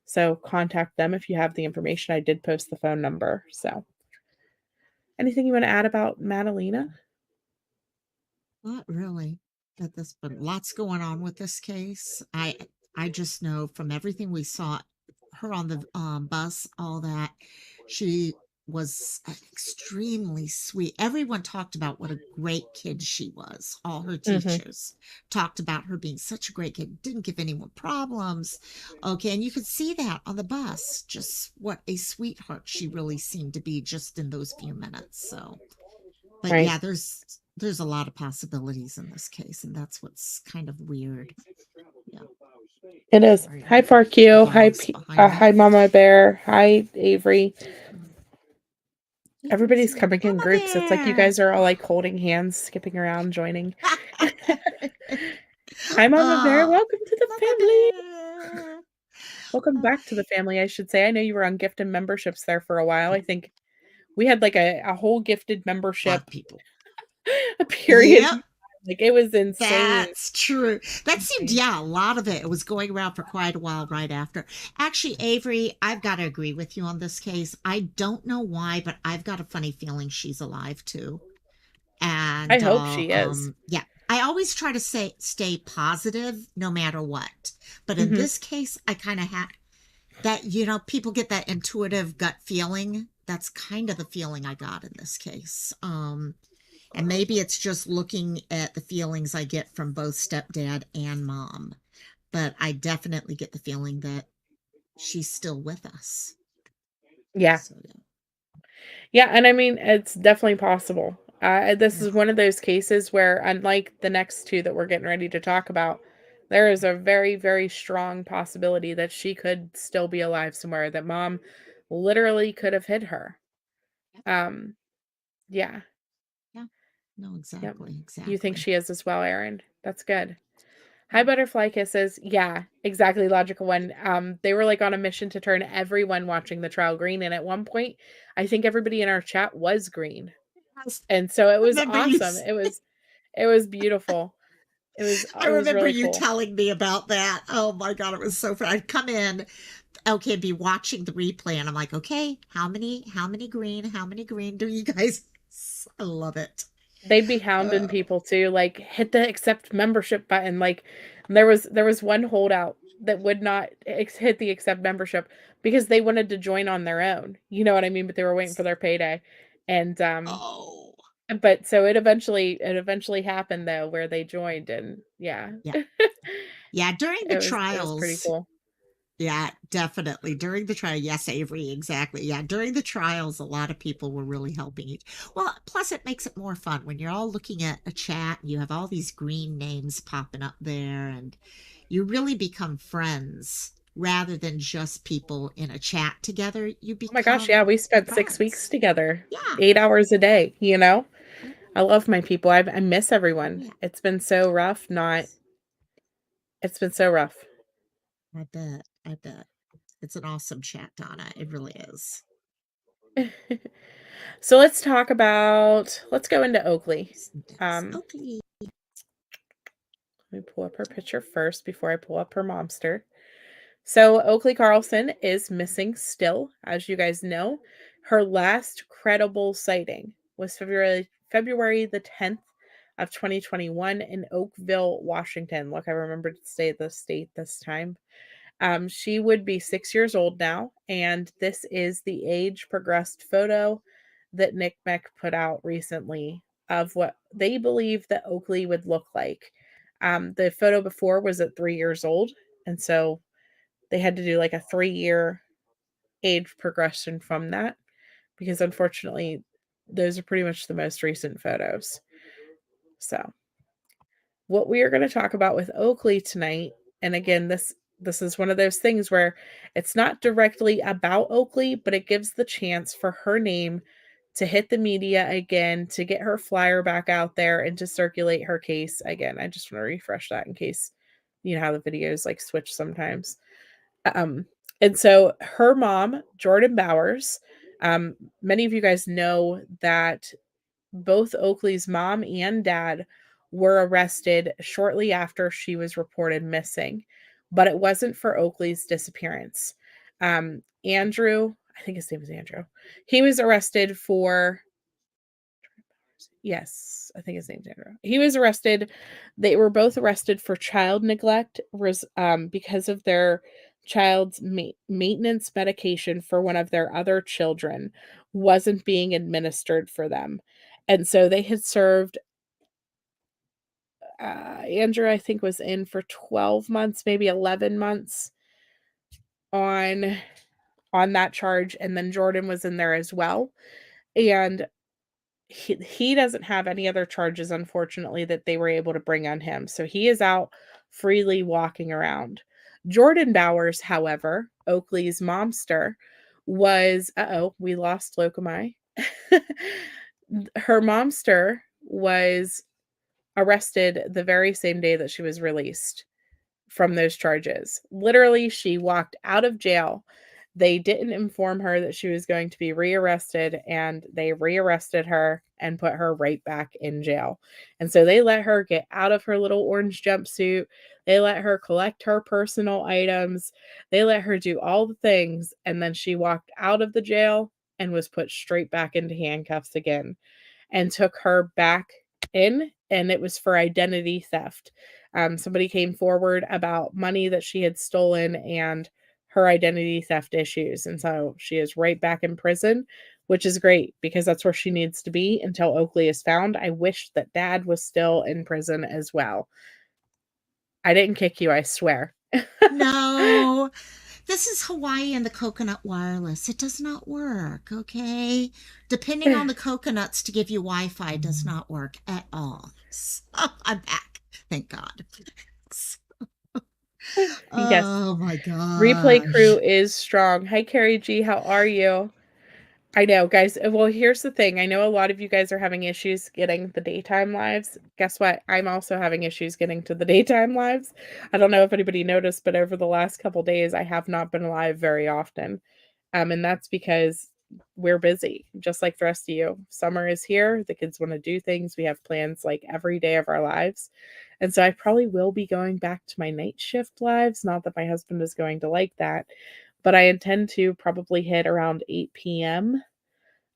C: So contact them if you have the information. I did post the phone number. So anything you want to add about Madalina?
D: Not really at this point. Lots going on with this case. I just know from everything we saw her on the bus, all that she was extremely sweet. Everyone talked about what a great kid she was. All her
C: Mhm.
D: teachers talked about her being such a great kid, didn't give anyone problems. Okay, and you could see that on the bus, just what a sweetheart she really seemed to be just in those few minutes. So, but
C: Right.
D: yeah, there's a lot of possibilities in this case, and that's what's kind of weird. Yeah.
C: It is.
D: Sorry,
C: Hi,
D: my
C: Parkio. Hi,
D: dog's behind me.
C: hi, Mama Bear. Hi, Avery. Everybody's
D: Yes,
C: coming in
D: Mama
C: groups. It's like you
D: Bear.
C: guys are all like holding hands, skipping around, joining. Hi, Mama Bear.
D: Oh,
C: Welcome to the
D: Mama
C: family.
D: Bear.
C: Welcome
D: Uh,
C: back to the family, I should say. I know you were on gifted memberships there for a while. I think we had like a whole gifted
D: a lot of
C: membership
D: people.
C: a period.
D: Yep,
C: Like it was insane.
D: that's true. That seemed,
C: Insane.
D: yeah, a lot of it was going around for quite a while right after. Actually, Avery, I've got to agree with you on this case. I don't know why, but I've got a funny feeling she's alive too.
C: I
D: And
C: hope she is.
D: yeah, I always try to stay positive no matter what. But in
C: Hmm.
D: this case, I kind of had that, people get that intuitive gut feeling. That's kind of the feeling I got in this case. And maybe it's just looking at the feelings I get from both stepdad and mom. But I definitely get the feeling that she's still with us.
C: Yeah.
D: So yeah.
C: Yeah, and I mean, it's definitely possible. This
D: Yeah.
C: is one of those cases where, unlike the next two that we're getting ready to talk about, there is a very, very strong possibility that she could still be alive somewhere, that mom literally could have hid her. Um, yeah,
D: Yeah. No,
C: yep.
D: exactly.
C: You think
D: Exactly.
C: she is as well, Erin? That's good. Hi,
D: Yeah.
C: Butterfly Kisses. Yeah, exactly. Logical one. They were like on a mission to turn everyone watching the trial green, and at one point, I think everybody in our chat was green.
D: Yes.
C: And so it was
D: Remember you
C: awesome. It was beautiful.
D: I
C: It was
D: remember
C: really
D: you
C: cool.
D: telling me about that. Oh my God, it was so fun. I'd come in, okay, be watching the replay, and I'm like, okay, how many green do you guys? I love it.
C: They'd be hounding
D: Uh,
C: people too, like hit the accept membership button. Like there was one holdout that would not hit the accept membership because they wanted to join on their own. You know what I mean? But they were waiting for their payday. And
D: oh,
C: but so it eventually happened though where they joined and yeah.
D: yeah, yeah. During the
C: It was pretty
D: trials,
C: cool.
D: yeah, definitely. During the trial, yes, Avery, exactly. Yeah, during the trials, a lot of people were really helping each. Well, plus it makes it more fun when you're all looking at a chat and you have all these green names popping up there, and you really become friends rather than just people in a chat together. You
C: Oh my gosh, yeah,
D: become
C: we spent 6 weeks
D: friends.
C: together,
D: Yeah.
C: 8 hours a day, you know?
D: Yeah.
C: I love my people. I miss everyone.
D: Yeah.
C: It's been so rough not it's been so rough.
D: I bet. I bet. It's an awesome chat, Donna. It really is.
C: So let's go into Oakley.
D: Yes,
C: Um,
D: Oakley.
C: Let me pull up her picture first before I pull up her momster. So Oakley Carlson is missing still, as you guys know. Her last credible sighting was February the 10th of 2021 in Oakville, Washington. Look, I remembered to say the state this time. She would be 6 years old now, and this is the age progressed photo that Nick Meck put out recently of what they believe that Oakley would look like. The photo before was at 3 years old, and so they had to do like a 3-year age progression from that because unfortunately, those are pretty much the most recent photos. So, what we are going to talk about with Oakley tonight, and again, this is one of those things where it's not directly about Oakley, but it gives the chance for her name to hit the media again, to get her flyer back out there and to circulate her case again. I just want to refresh that in case you know how the videos like switch sometimes. Um, and so her mom, Jordan Bowers, many of you guys know that both Oakley's mom and dad were arrested shortly after she was reported missing, but it wasn't for Oakley's disappearance. Andrew, I think his name is Andrew, he was arrested for, yes, I think his name's Andrew. He was arrested. They were both arrested for child neglect because of their child's maintenance medication for one of their other children wasn't being administered for them. And so they had served, Andrew, I think, was in for 12 months, maybe 11 months on that charge. And then Jordan was in there as well. And he doesn't have any other charges, unfortunately, that they were able to bring on him. So he is out freely walking around. Jordan Bowers, however, Oakley's momster, was, we lost Locomai. Her momster was arrested the very same day that she was released from those charges. Literally, she walked out of jail. They didn't inform her that she was going to be rearrested, and they rearrested her and put her right back in jail. And so they let her get out of her little orange jumpsuit. They let her collect her personal items. They let her do all the things. And then she walked out of the jail and was put straight back into handcuffs again and took her back in, and it was for identity theft. Somebody came forward about money that she had stolen and her identity theft issues. And so she is right back in prison, which is great because that's where she needs to be until Oakley is found. I wish that dad was still in prison as well. I didn't kick you, I swear.
D: No, this is Hawaii and the coconut wireless. It does not work, okay? Depending on the coconuts to give you Wi-Fi does not work at all. So, I'm back. Thank God.
C: Yes.
D: Oh my
C: Replay crew
D: gosh.
C: is strong. Hi, Carrie G. How are you? I know, guys. Well, here's the thing. I know a lot of you guys are having issues getting the daytime lives. Guess what? I'm also having issues getting to the daytime lives. I don't know if anybody noticed, but over the last couple days, I have not been live very often. And that's because we're busy, just like the rest of you. Summer is here. The kids want to do things. We have plans like every day of our lives. And so I probably will be going back to my night shift lives. Not that my husband is going to like that, but I intend to probably hit around 8 p.m.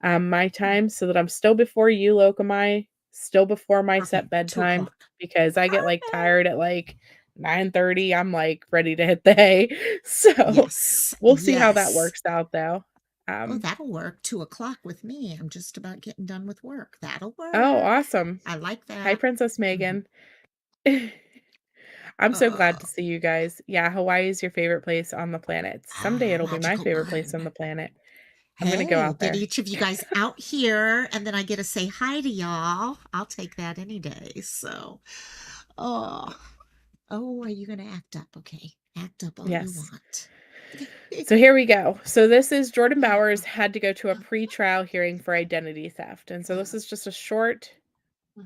C: My time so that I'm still before you, Locomai, still before my set
D: Perfect. 2
C: bedtime
D: o'clock.
C: because I get like
D: Perfect.
C: tired at like 9:30. I'm like ready to hit the hay. So
D: Yes.
C: we'll see how that
D: Yes.
C: works out though.
D: Oh,
C: Um,
D: that'll work. 2 o'clock with me. I'm just about getting done with work. That'll
C: oh,
D: work.
C: awesome.
D: I like
C: Hi,
D: that.
C: Princess
D: Mhm.
C: Megan. I'm so glad to
D: Oh,
C: see you guys. Yeah, Hawaii is your favorite place on the planet. Someday it'll be my
D: magical
C: favorite place on
D: one.
C: the planet. I'm gonna go
D: Hey,
C: out
D: get
C: there.
D: each of you guys out here, and then I get to say hi to y'all. I'll take that any day. So, oh, oh, are you gonna act up? Okay, act up all you
C: Yes.
D: want.
C: So here we go. So this is Jordan Bowers had to go to a pre-trial hearing for identity theft. And so this is just a short,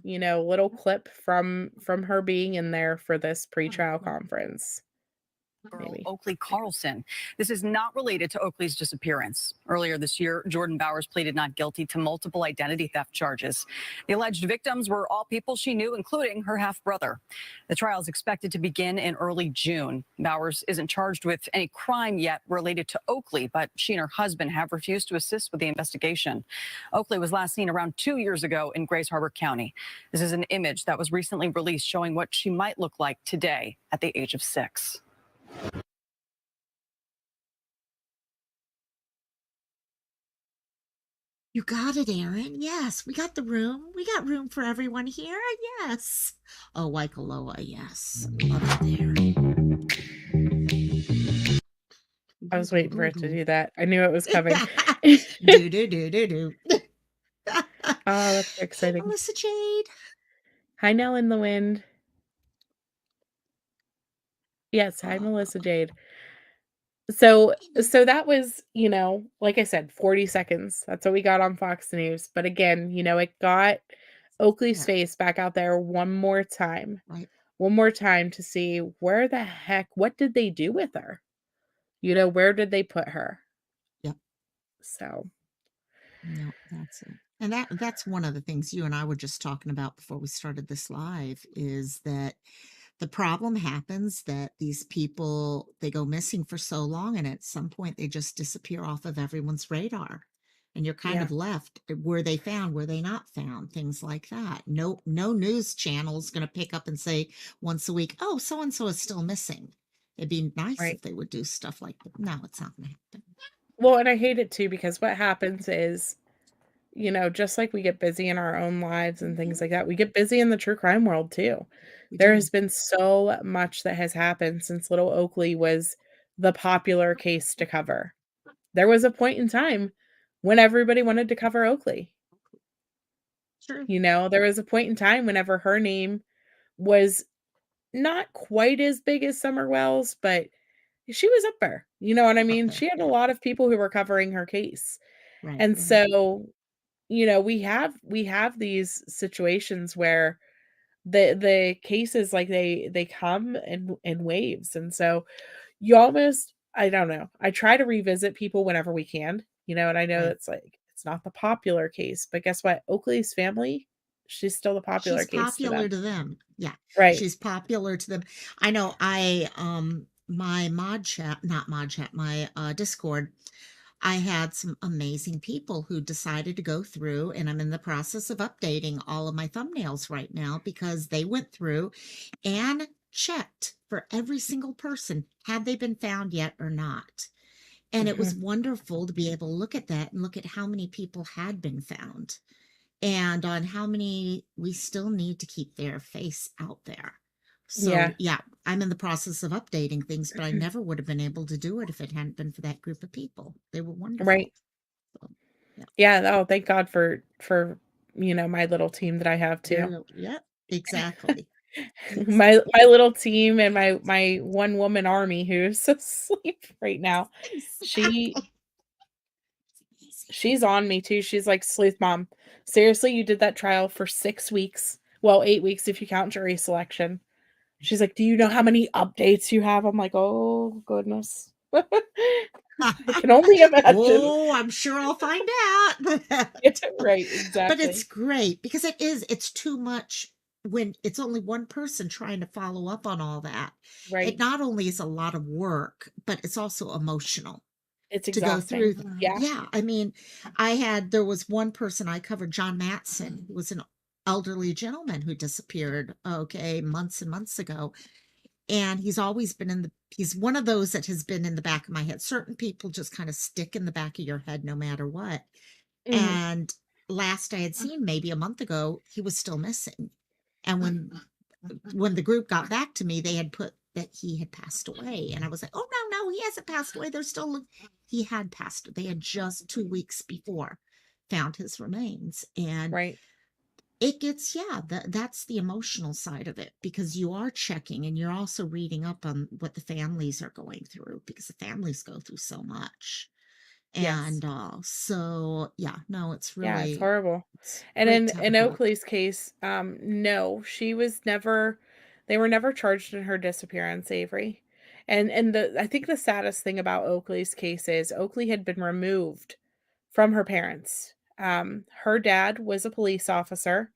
C: little clip from her being in there for this pre-trial conference.
E: Girl
C: maybe.
E: Oakley Carlson. This is not related to Oakley's disappearance. Earlier this year, Jordan Bowers pleaded not guilty to multiple identity theft charges. The alleged victims were all people she knew, including her half-brother. The trial is expected to begin in early June. Bowers isn't charged with any crime yet related to Oakley, but she and her husband have refused to assist with the investigation. Oakley was last seen around 2 years ago in Grays Harbor County. This is an image that was recently released showing what she might look like today at the age of 6.
D: You got it, Aaron. Yes, we got the room. We got room for everyone here. Yes. Oh, Waikoloa, yes. Love it there.
C: I was waiting for it to do that. I knew it was coming.
D: Do, do, do, do, do.
C: Oh, that's exciting.
D: Melissa Jade.
C: Hi, Nell in the Wind. Yes, hi, Melissa Jade. So that was, like I said, 40 seconds. That's what we got on Fox News. But again, it got Oakley's face back out there one more time.
D: Right.
C: One more time to see what did they do with her? Where did they put her?
D: Yep.
C: So.
D: No, that's it. And that's one of the things you and I were just talking about before we started this live is that the problem happens that these people, they go missing for so long and at some point they just disappear off of everyone's radar. And you're kind of left. Were they found? Were they not found? Things like that. No news channel is going to pick up and say once a week, oh, so-and-so is still missing. It'd be nice if they would do stuff like that. No, it's not going to happen.
C: Well, and I hate it too, because what happens is, just like we get busy in our own lives and things like that, we get busy in the true crime world too. There has been so much that has happened since little Oakley was the popular case to cover. There was a point in time when everybody wanted to cover Oakley.
D: Sure.
C: There was a point in time whenever her name was not quite as big as Summer Wells, but she was up there. You know what I mean? She had a lot of people who were covering her case.
D: Right.
C: And so, we have these situations where the cases, like, they come in waves. And so you almost, I don't know, I try to revisit people whenever we can, and I know that's like, it's not the popular case, but guess what? Oakley's family, she's still the popular
D: She's
C: case
D: popular to them. Yeah.
C: Right.
D: She's popular to them. I know my my Discord, I had some amazing people who decided to go through, and I'm in the process of updating all of my thumbnails right now because they went through and checked for every single person, had they been found yet or not. And it was wonderful to be able to look at that and look at how many people had been found and on how many we still need to keep their face out there. So yeah, I'm in the process of updating things, but I never would have been able to do it if it hadn't been for that group of people. They were wonderful.
C: Right.
D: So,
C: yeah. Oh, thank God for my little team that I have too.
D: Yep, exactly.
C: my little team and my one woman army who's asleep right now. She's on me too. She's like, Sleuth Mom, seriously, you did that trial for 6 weeks. Well, 8 weeks if you count jury selection. She's like, do you know how many updates you have? I'm like, oh goodness. I can only imagine.
D: Oh, I'm sure I'll find out.
C: Right, exactly.
D: But it's great because it's too much when it's only one person trying to follow up on all that.
C: Right.
D: It not only is a lot of work, but it's also emotional.
C: It's
D: exhausting.
C: to go through.
D: Yeah. I mean, there was one person I covered, John Matson, who was an elderly gentleman who disappeared, months and months ago. And he's always been he's one of those that has been in the back of my head. Certain people just kind of stick in the back of your head no matter what. And last I had seen, maybe a month ago, he was still missing. And when the group got back to me, they had put that he had passed away. And I was like, oh, no, he hasn't passed away. He had passed. They had just 2 weeks before found his remains. And it gets, that's the emotional side of it, because you are checking and you're also reading up on what the families are going through, because the families go through so much. And so, it's really,
C: it's horrible.
D: It's
C: and
D: great
C: in Oakley's case, no, they were never charged in her disappearance, Avery. And I think the saddest thing about Oakley's case is Oakley had been removed from her parents. Her dad was a police officer,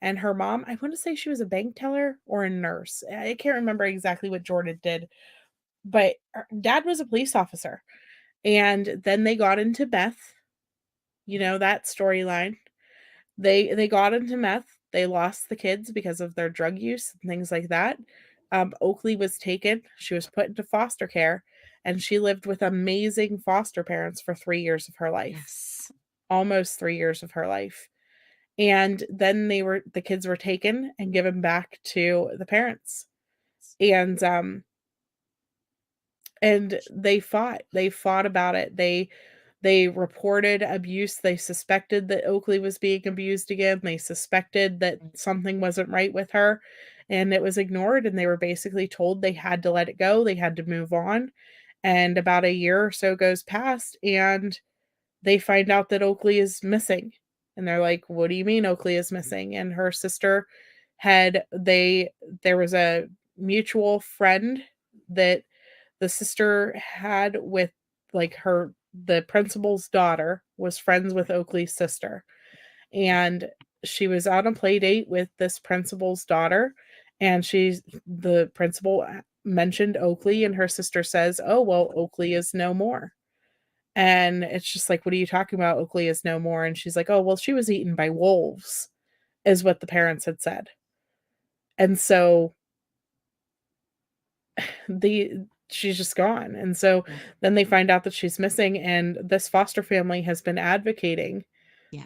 C: and her mom, I want to say she was a bank teller or a nurse. I can't remember exactly what Jordan did, but her dad was a police officer. And then they got into meth, that storyline. They got into meth. They lost the kids because of their drug use and things like that. Oakley was taken. She was put into foster care, and she lived with amazing foster parents for 3 years of her life.
D: Yes.
C: Almost 3 years of her life. And then the kids were taken and given back to the parents. And they fought. They fought about it. They reported abuse. They suspected that Oakley was being abused again. They suspected that something wasn't right with her, and it was ignored, and they were basically told they had to let it go. They had to move on. And about a year or so goes past, and they find out that Oakley is missing. And they're like, "What do you mean Oakley is missing?" And her sister there was a mutual friend that the sister had with, like, the principal's daughter was friends with Oakley's sister. And she was on a play date with this principal's daughter, and the principal mentioned Oakley, and her sister says, "Oh, well, Oakley is no more." And it's just like, "What are you talking about? Oakley is no more." And she's like, "Oh, well, she was eaten by wolves," is what the parents had said. And so the she's just gone. And so
D: Yeah.
C: then they find out that she's missing, and this foster family has been advocating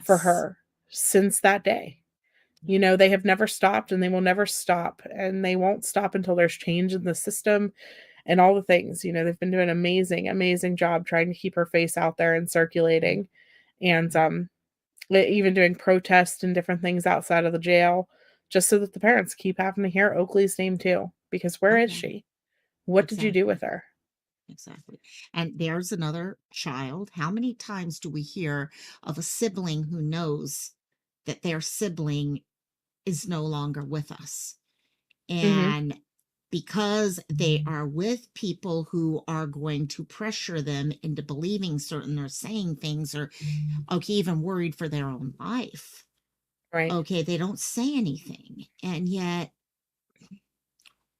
C: for
D: Yes.
C: her since that day. They have never stopped, and they will never stop, and they won't stop until there's change in the system and all the things. They've been doing an amazing, amazing job trying to keep her face out there and circulating, and even doing protests and different things outside of the jail, just so that the parents keep having to hear Oakley's name too. Because where
D: Oh,
C: is
D: yeah.
C: she? What did you do with
D: Exactly.
C: her?
D: Exactly. And there's another child. How many times do we hear of a sibling who knows that their sibling is no longer with us?
C: Mhm.
D: And because they are with people who are going to pressure them into believing certain or saying things, or okay, even worried for their own life.
C: Right.
D: Okay, they don't say anything. And yet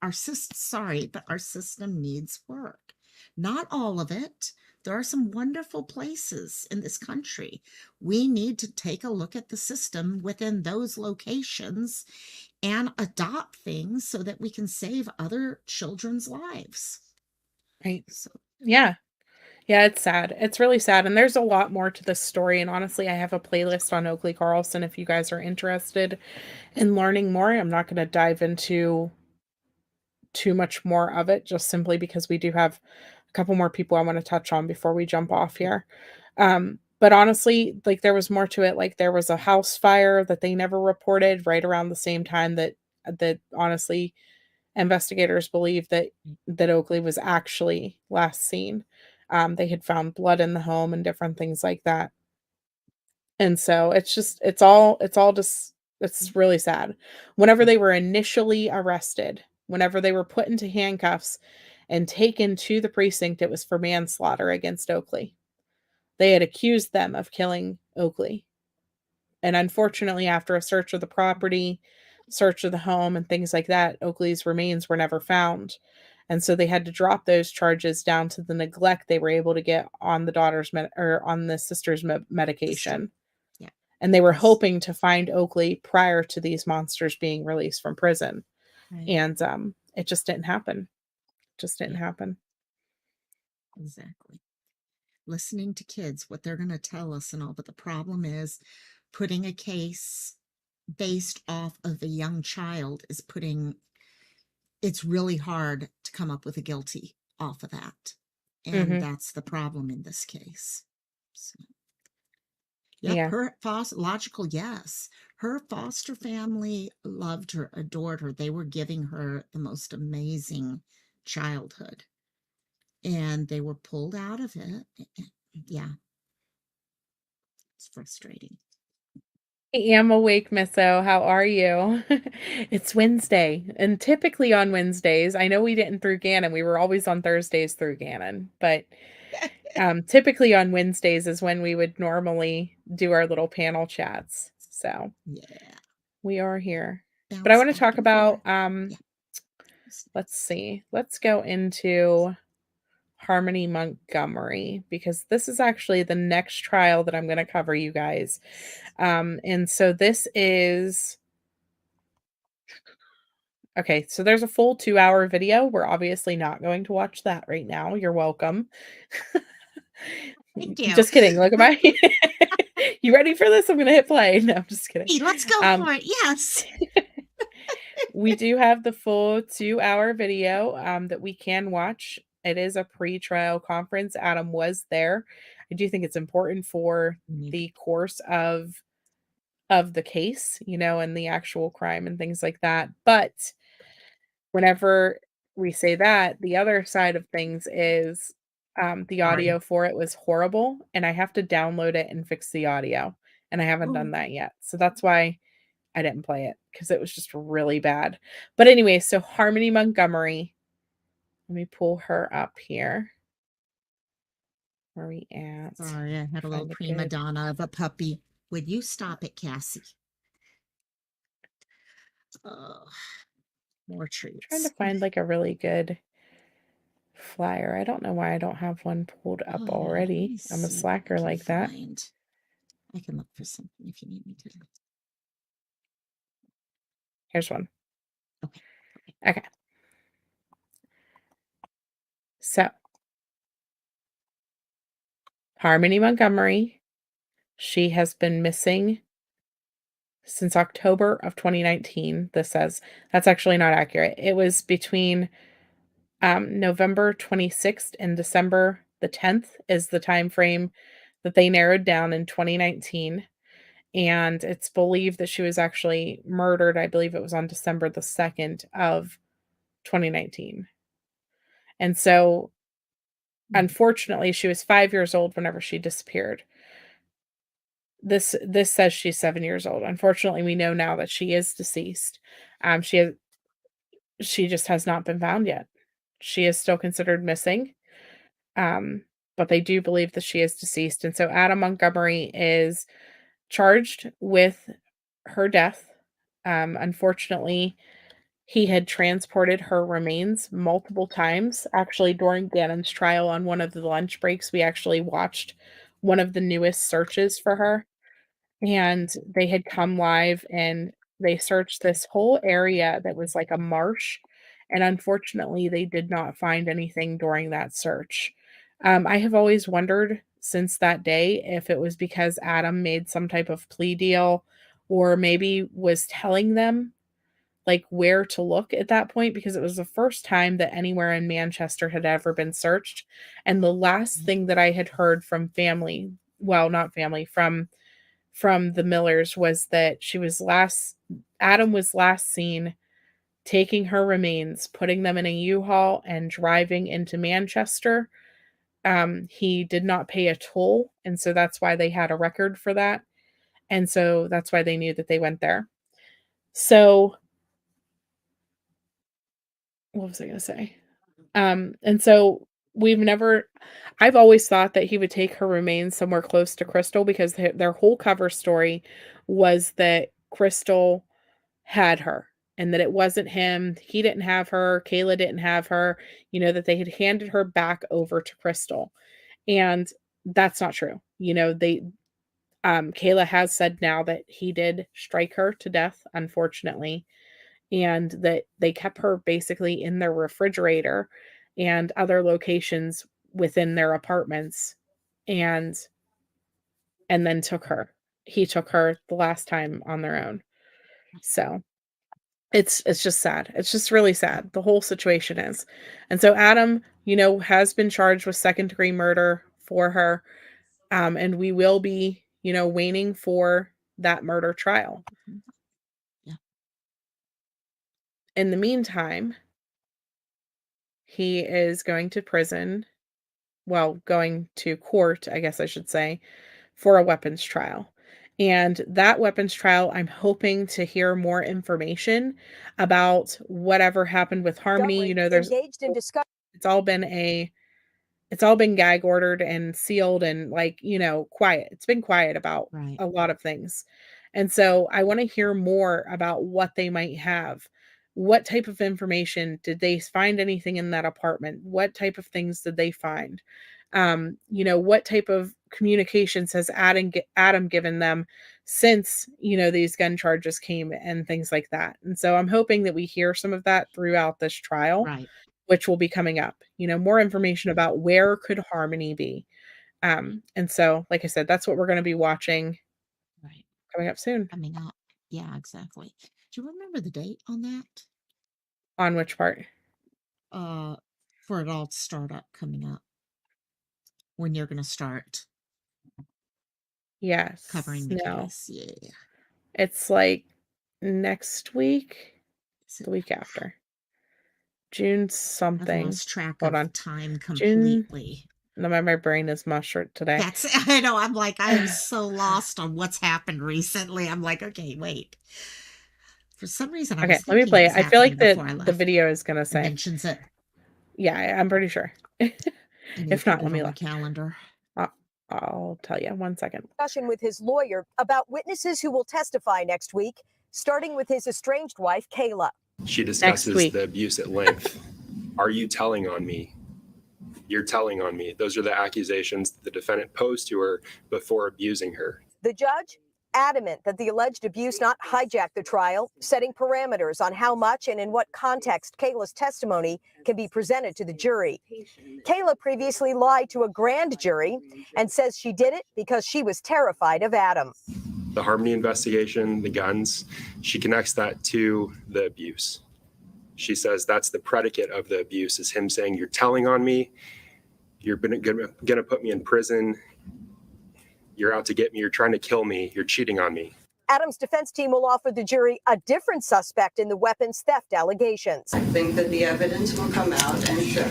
D: our system, sorry, but our system needs work. Not all of it. There are some wonderful places in this country. We need to take a look at the system within those locations and adopt things so that we can save other children's lives.
C: Right.
D: So,
C: Yeah. Yeah, it's sad. It's really sad, and there's a lot more to this story, and honestly, I have a playlist on Oakley Carlson if you guys are interested in learning more. I'm not gonna dive into too much more of it just simply because we do have a couple more people I wanna touch on before we jump off
D: yeah,
C: here. But honestly, like, there was more to it. Like, there was a house fire that they never reported right around the same time that honestly, investigators believe that Oakley was actually last seen. They had found blood in the home and different things like that. And so it's all just it's really sad. Whenever
D: yeah,
C: they were initially arrested, whenever they were put into handcuffs and taken to the precinct, it was for manslaughter against Oakley. They had accused them of killing Oakley. And unfortunately, after a search of the property, search of the home, and things like that, Oakley's remains were never found. And so they had to drop those charges down to the neglect they were able to get on the or on the sister's
D: sister.
C: medication.
D: Yeah,
C: And they were
D: yes,
C: hoping to find Oakley prior to these monsters being released from prison.
D: right.
C: And it just didn't happen. Just didn't
D: Yeah,
C: happen.
D: exactly. Listening to kids, what they're going to tell us and all, but the problem is putting a case based off of a young child is putting it's really hard to come up with a guilty off of that. And
C: Mhm.
D: that's the problem in this case. So, yep,
C: Yeah.
D: her foster logical, yes. Her foster family loved her, adored her. They were giving her the most amazing childhood. And they were pulled out of it. Yeah, it's frustrating.
C: am awake, Misso. How are you? It's Wednesday, and typically on Wednesdays, I know we didn't through Gannon. We were always on Thursdays through Gannon, but typically on Wednesdays is when we would normally do our little panel chats. So
D: Yeah.
C: we are here, but I
D: Bounce
C: want to
D: back
C: talk
D: and forth.
C: about
D: Yeah.
C: let's see. Let's go into Harmony Montgomery because this is actually the next trial that I'm going to cover, you guys. And so this is okay. So there's a full 2-hour video. We're obviously not going to watch that right now. You're welcome.
D: Thank you.
C: Just kidding. Look at my. You ready for this? I'm going to hit play. No, I'm just kidding.
D: Hey, let's go for it. Yes.
C: We do have the full 2-hour video that we can watch. It is a pre-trial conference. Adam was there. I do think it's important for the course of the case, and the actual crime and things like that. But whenever we say that, the other side of things is the audio for it was horrible, and I have to download it and fix the audio, and I haven't done that yet. So that's why I didn't play it because it was just really bad. But anyway, so Harmony Montgomery, let me pull her up here. Where are we at?
D: Sorry, I had a little prima donna of a puppy. Would you stop it, Cassie? Oh, more treats.
C: Trying to find like a really good flyer. I don't know why I don't have one pulled up already. I'm a slacker like that.
D: I can look for something if you need me to.
C: Here's one. Okay. So, Harmony Montgomery, she has been missing since October of 2019. This says that's actually not accurate. It was between November 26th and December the 10th is the time frame that they narrowed down in 2019. And it's believed that she was actually murdered. I believe it was on December the 2nd of 2019. And so, unfortunately, she was 5 years old whenever she disappeared. This says she's 7 years old. Unfortunately, we know now that she is deceased. She just has not been found yet. She is still considered missing. But they do believe that she is deceased. And so Adam Montgomery is charged with her death. Unfortunately, he had transported her remains multiple times. Actually, during Gannon's trial on one of the lunch breaks, we actually watched one of the newest searches for her. And they had come live and they searched this whole area that was like a marsh. And unfortunately, they did not find anything during that search. I have always wondered since that day if it was because Adam made some type of plea deal or maybe was telling them like where to look at that point because it was the first time that anywhere in Manchester had ever been searched. And the last thing that I had heard from family, well, not family, from the Millers was that Adam was last seen taking her remains, putting them in a U-Haul and driving into Manchester. He did not pay a toll, and so that's why they had a record for that. And so that's why they knew that they went there. So what was I going to say? And so I've always thought that he would take her remains somewhere close to Crystal because their whole cover story was that Crystal had her and that it wasn't him. He didn't have her. Kayla didn't have her, that they had handed her back over to Crystal. And that's not true. Kayla has said now that he did strike her to death, unfortunately, and that they kept her basically in their refrigerator and other locations within their apartments and then took her. He took her the last time on their own. So it's just sad. It's just really sad. The whole situation is. And so Adam, has been charged with second-degree murder for her. And we will be, waiting for that murder trial.
D: Yeah.
C: In the meantime, he is going to prison. Well, going to court, I guess I should say, for a weapons trial. And that weapons trial, I'm hoping to hear more information about whatever happened with Harmony. You know,
F: engaged in discussion.
C: it's all been gag ordered and sealed and, like, you know, quiet. It's been quiet about
D: Right.
C: a lot of things. And so I want to hear more about what they might have. What type of information did they find anything in that apartment? What type of things did they find? You know, what type of communications has Adam given them since, you know, these gun charges came and things like that. And so I'm hoping that we hear some of that throughout this trial,
D: Right.
C: which will be coming up. You know, more information about where could Harmony be. And so, like I said, that's what we're going to be watching
D: Right.
C: coming up soon.
D: Coming up. Yeah, exactly. Do you remember the date on that?
C: On which part?
D: For it all to start up coming up. When you're gonna start
C: Yes.
D: covering the
C: No.
D: case. Yeah.
C: It's like next week,
D: Is it-
C: the week after. June
D: I've
C: something.
D: lost track
C: Hold
D: of
C: on.
D: time
C: June.
D: completely.
C: No, my brain is mush today.
D: That's I know. I'm like, I am so lost on what's happened recently. I'm like, okay, wait. For some reason, I
C: Okay,
D: was
C: let me
D: thinking
C: play
D: it
C: it.
D: was
C: I feel like
D: happening before I
C: the
D: left.
C: video is gonna
D: It
C: say.
D: mentions it.
C: Yeah, I'm pretty sure.
D: I need
C: If
D: to
C: not,
D: put
C: let
D: it
C: me
D: on my
C: look.
D: calendar.
C: I'll tell you. 1 second.
F: Discussion with his lawyer about witnesses who will testify next week, starting with his estranged wife, Kayla.
G: She
C: Next
G: discusses
C: week.
G: the abuse at length. Are you telling on me? You're telling on me. Those are the accusations the defendant posed to her before abusing her.
F: The judge adamant that the alleged abuse not hijack the trial, setting parameters on how much and in what context Kayla's testimony can be presented to the jury. Kayla previously lied to a grand jury and says she did it because she was terrified of Adam.
G: The Harmony investigation, the guns, she connects that to the abuse. She says that's the predicate of the abuse, is him saying, you're telling on me, you're going to put me in prison, you're out to get me, you're trying to kill me, you're cheating on me.
F: Adam's defense team will offer the jury a different suspect in the weapons theft allegations.
H: I think that the evidence will come out and show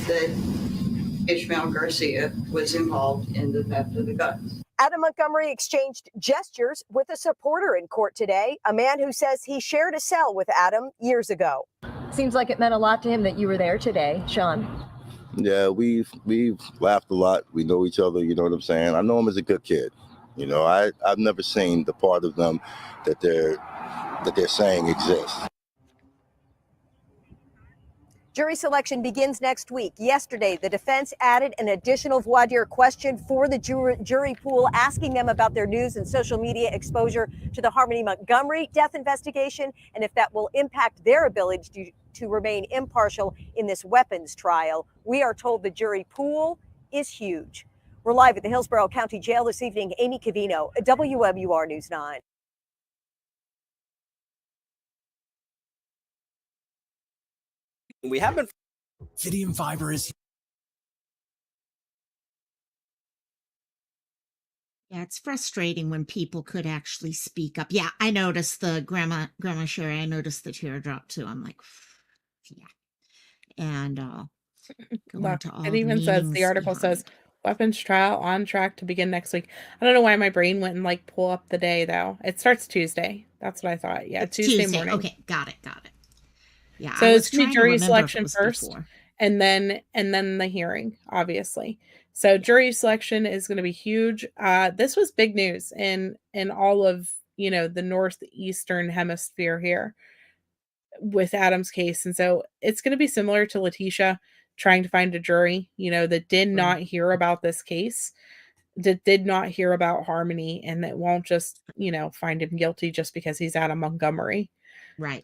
H: that Ishmael Garcia was involved in the theft of the guns.
F: Adam Montgomery exchanged gestures with a supporter in court today, a man who says he shared a cell with Adam years ago.
I: Seems like it meant a lot to him that you were there today, Sean.
J: Yeah, we've laughed a lot. We know each other, you know what I'm saying? I know him as a good kid. You know, I've never seen the part of them that they're saying exists.
F: Jury selection begins next week. Yesterday, the defense added an additional voir dire question for the jury pool, asking them about their news and social media exposure to the Harmony Montgomery death investigation and if that will impact their ability to remain impartial in this weapons trial. We are told the jury pool is huge. We're live at the Hillsborough County Jail this evening. Amy Cavino, WMUR News 9.
K: We haven't. Fidium fiber is.
D: Yeah, it's frustrating when people could actually speak up. Yeah, I noticed the grandma Sherry. I noticed the teardrop too. I'm like, yeah, and going
C: Look,
D: to all
C: it
D: the
C: even says, the
D: meanings
C: article says,
D: behind.
C: weapons trial on track to begin next week. I don't know why my brain wouldn't like pull up the day though. It starts Tuesday. That's what I thought. Yeah,
D: It's
C: Tuesday morning.
D: Okay, got it. Yeah,
C: So
D: I was
C: it's gonna be
D: trying to
C: jury
D: remember if it
C: selection
D: was
C: first,
D: before.
C: and then the hearing, obviously. So jury selection is going to be huge. This was big news in all of, you know, the northeastern hemisphere here with Adam's case, and so it's going to be similar to Letitia trying to find a jury, you know, that did not hear about this case, that did not hear about Harmony, and that won't just, you know, find him guilty just because he's Adam Montgomery.
D: Right.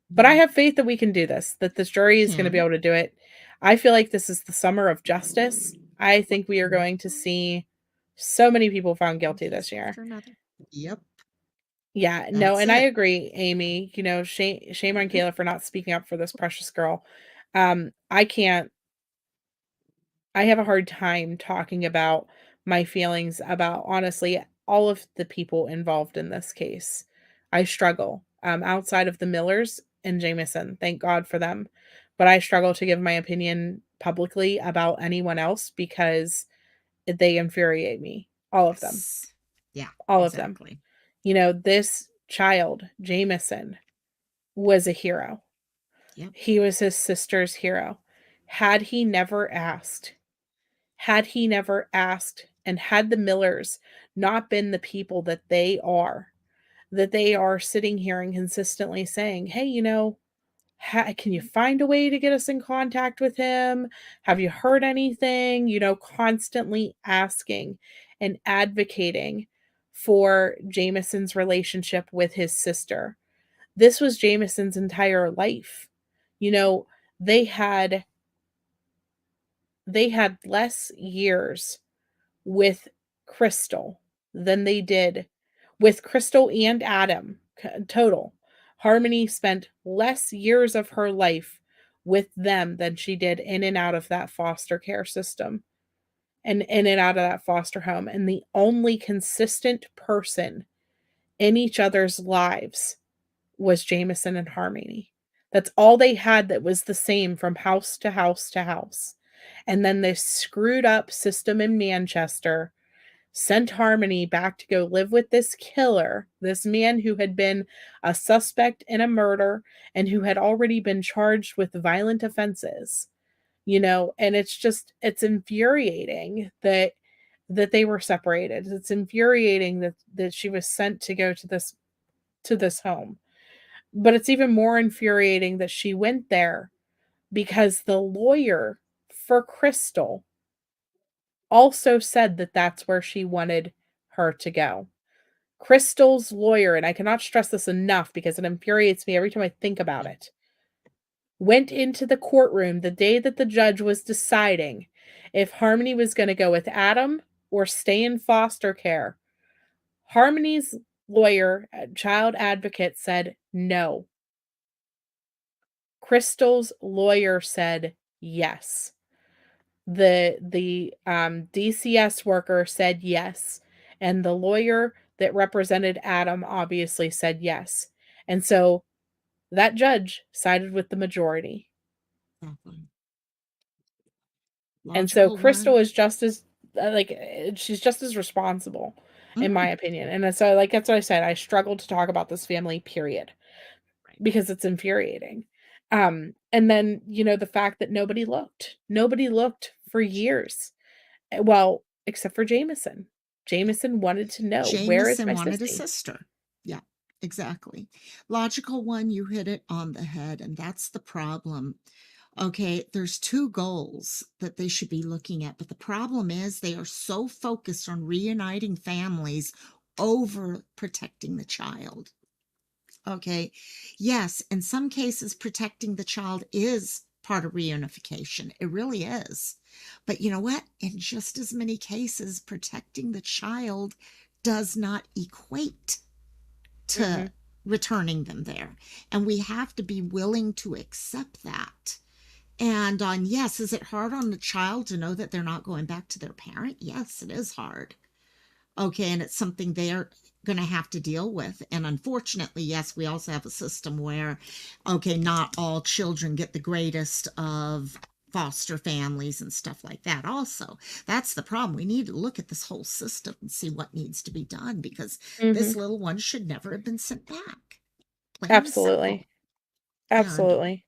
C: But I have faith that we can do this, that this jury is going to be
D: Can.
C: able to do it. I feel like this is the summer of justice. I think we are going to see so many people found guilty this year.
D: After another. Yep.
C: Yeah, no,
D: That's
C: and I
D: it.
C: agree, Amy. You know, shame on Kayla for not speaking up for this precious girl. I have a hard time talking about my feelings about, honestly, all of the people involved in this case. I struggle, outside of the Millers and Jameson, thank God for them. But I struggle to give my opinion publicly about anyone else because they infuriate me, all of them.
D: Yes. Yeah,
C: All of them.
D: exactly.
C: This child, Jameson, was a hero.
D: Yep.
C: He was his sister's hero. Had he never asked, had he never asked, and had the Millers not been the people that they are sitting here and consistently saying, hey, can you find a way to get us in contact with him? Have you heard anything? Constantly asking and advocating for Jameson's relationship with his sister. This was Jameson's entire life. You know, they had less years with Crystal than they did with Crystal and Adam total. Harmony spent less years of her life with them than she did in and out of that foster care system and in and out of that foster home. And the only consistent person in each other's lives was Jameson and Harmony. That's all they had that was the same from house to house to house. And then this screwed up system in Manchester sent Harmony back to go live with this killer, this man who had been a suspect in a murder and who had already been charged with violent offenses. And it's infuriating that they were separated. It's infuriating that she was sent to go to this home. But it's even more infuriating that she went there because the lawyer for Crystal also said that that's where she wanted her to go. Crystal's lawyer, and I cannot stress this enough because it infuriates me every time I think about it, went into the courtroom the day that the judge was deciding if Harmony was going to go with Adam or stay in foster care. Harmony's lawyer, child advocate, said no. Crystal's lawyer said yes. The DCS worker said yes, and the lawyer that represented Adam obviously said yes. And so that judge sided with the majority.
D: Exactly.
C: And so
D: Logical
C: Crystal
D: one.
C: is just as she's just as responsible in my
D: Mhm.
C: opinion. And so that's what I said. I struggled to talk about this family, period, because it's infuriating. And then, the fact that nobody looked for years. Well, except for Jameson. Jameson wanted to know, where is
D: Jameson
C: my
D: wanted a
C: sissy?
D: sister. Yeah, exactly. Logical one, you hit it on the head, and that's the problem. Okay, there's two goals that they should be looking at, but the problem is they are so focused on reuniting families over protecting the child. Okay, yes, in some cases, protecting the child is part of reunification. It really is. But you know what? In just as many cases, protecting the child does not equate to returning them there. And we have to be willing to accept that. And yes, is it hard on the child to know that they're not going back to their parent? Yes, it is hard. Okay, and it's something they're going to have to deal with. And unfortunately, yes, we also have a system where, okay, not all children get the greatest of foster families and stuff like that. Also, that's the problem. We need to look at this whole system and see what needs to be done because this little one should never have been sent back. Plain and simple.
C: Absolutely.
D: And
C: Absolutely.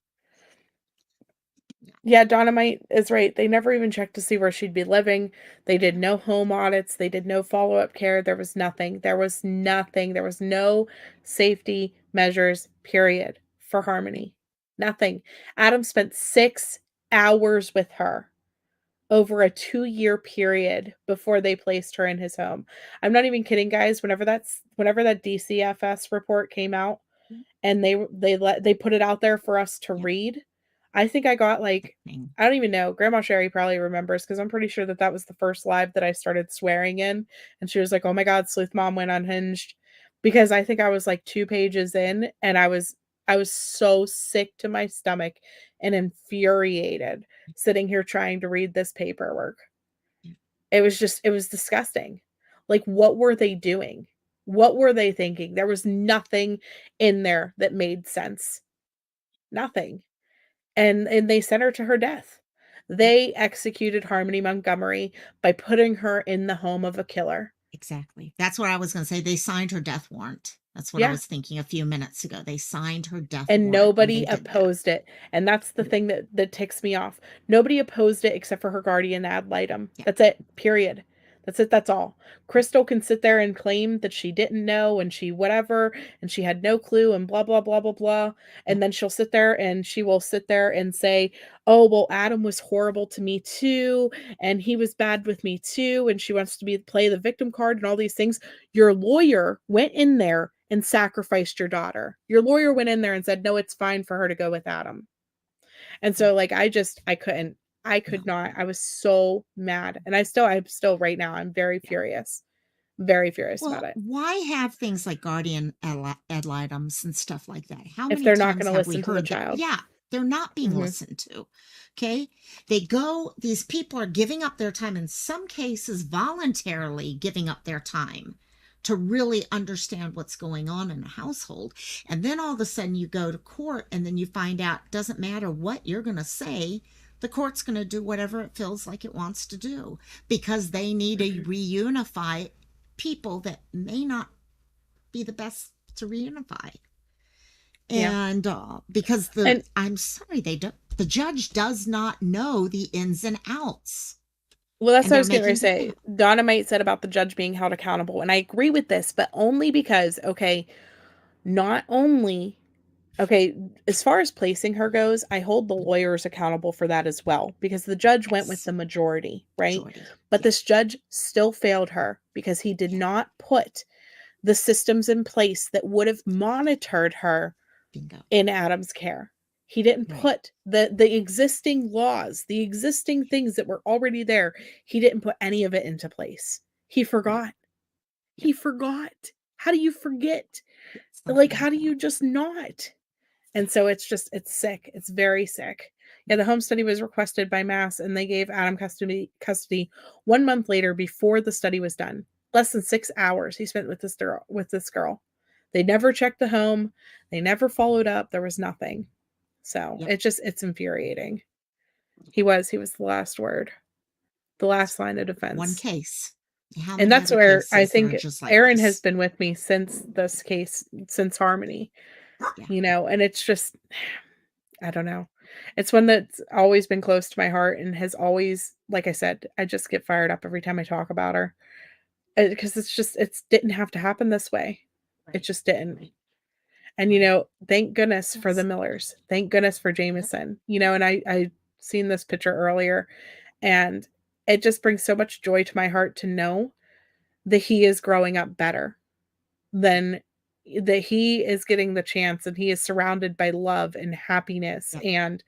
C: Yeah, Dynamite is right. They never even checked to see where she'd be living. They did no home audits. They did no follow-up care. There was nothing. There was nothing. There was no safety measures, period, for Harmony. Nothing. Adam spent 6 hours with her over a 2-year period before they placed her in his home. I'm not even kidding, guys. Whenever that DCFS report came out and they put it out there for us to read, I think I got I don't even know. Grandma Sherry probably remembers because I'm pretty sure that was the first live that I started swearing in. And she was like, oh my God, Sleuth Mom went unhinged. Because I think I was like 2 pages in and I was so sick to my stomach and infuriated sitting here trying to read this paperwork. It was disgusting. Like, what were they doing? What were they thinking? There was nothing in there that made sense. Nothing. And they sent her to her death. They executed Harmony Montgomery by putting her in the home of a killer.
D: Exactly. That's what I was going to say. They signed her death warrant. That's what I
C: Yeah.
D: was thinking a few minutes ago. They signed her death
C: And
D: warrant when
C: nobody
D: they did that.
C: opposed it. And that's the thing that ticks me off. Nobody opposed it except for her guardian ad litem.
D: Yeah.
C: That's it. Period. That's it. That's all. Crystal can sit there and claim that she didn't know and she whatever and she had no clue and blah blah blah blah blah. And then she'll sit there and she will sit there and say, "Oh, well, Adam was horrible to me too, and he was bad with me too." And she wants to play the victim card and all these things. Your lawyer went in there and sacrificed your daughter. Your lawyer went in there and said, "No, it's fine for her to go with Adam." And so like I could not. I was so mad. And I'm still right now. I'm very furious. Very furious about
D: Well,
C: it.
D: why have things like guardian ad litems and stuff like that? How
C: If
D: many
C: they're not
D: times
C: going to
D: have we
C: listen to the
D: heard that?
C: child.
D: Yeah, they're not being
C: Mhm.
D: listened to. Okay. These people are giving up their time, in some cases, voluntarily giving up their time to really understand what's going on in a household. And then all of a sudden you go to court and then you find out it doesn't matter what you're going to say. The court's going to do whatever it feels like it wants to do because they need to reunify people that may not be the best to reunify.
C: Yeah.
D: And because
C: And
D: I'm sorry, the judge does not know the ins and outs.
C: well, that's
D: And
C: what I
D: they're
C: was going to
D: making
C: say. Dynamite said about the judge being held accountable. And I agree with this, but only because, okay, not only, okay, as far as placing her goes, I hold the lawyers accountable for that as well, because the judge went with
D: Yes.
C: the majority, right?
D: Majority.
C: But
D: Yeah.
C: this judge still failed her because he did not put the systems in place that would have monitored her
D: Bingo.
C: in Adam's care. He didn't
D: Right.
C: put the existing laws, the existing things that were already there. He didn't put any of it into place. He forgot. He forgot. How do you forget?
D: Yeah,
C: Like,
D: something
C: how
D: like
C: do
D: that.
C: you just not? And so it's sick. It's very sick. Yeah, the home study was requested by Mass and they gave Adam custody 1 month later before the study was done. Less than 6 hours he spent with this girl. They never checked the home. They never followed up. There was nothing. So,
D: Yep.
C: it's infuriating. He was the last word. The last line of
D: One
C: defense.
D: case. How
C: And
D: many
C: that's
D: other
C: where I
D: cases are
C: think
D: just like
C: Aaron has
D: this?
C: been with me since this case, since Harmony,
D: Yeah.
C: you know, and it's just, I don't know. It's one that's always been close to my heart and has always, like I said, I just get fired up every time I talk about her because it didn't have to happen this way. It
D: Right.
C: just didn't.
D: Right.
C: And, you know, thank goodness for the
D: Yes.
C: Millers. Thank goodness for Jameson, you know, and I seen this picture earlier and it just brings so much joy to my heart to know that he is growing up better than that he is getting the chance and he is surrounded by love and happiness
D: Yep.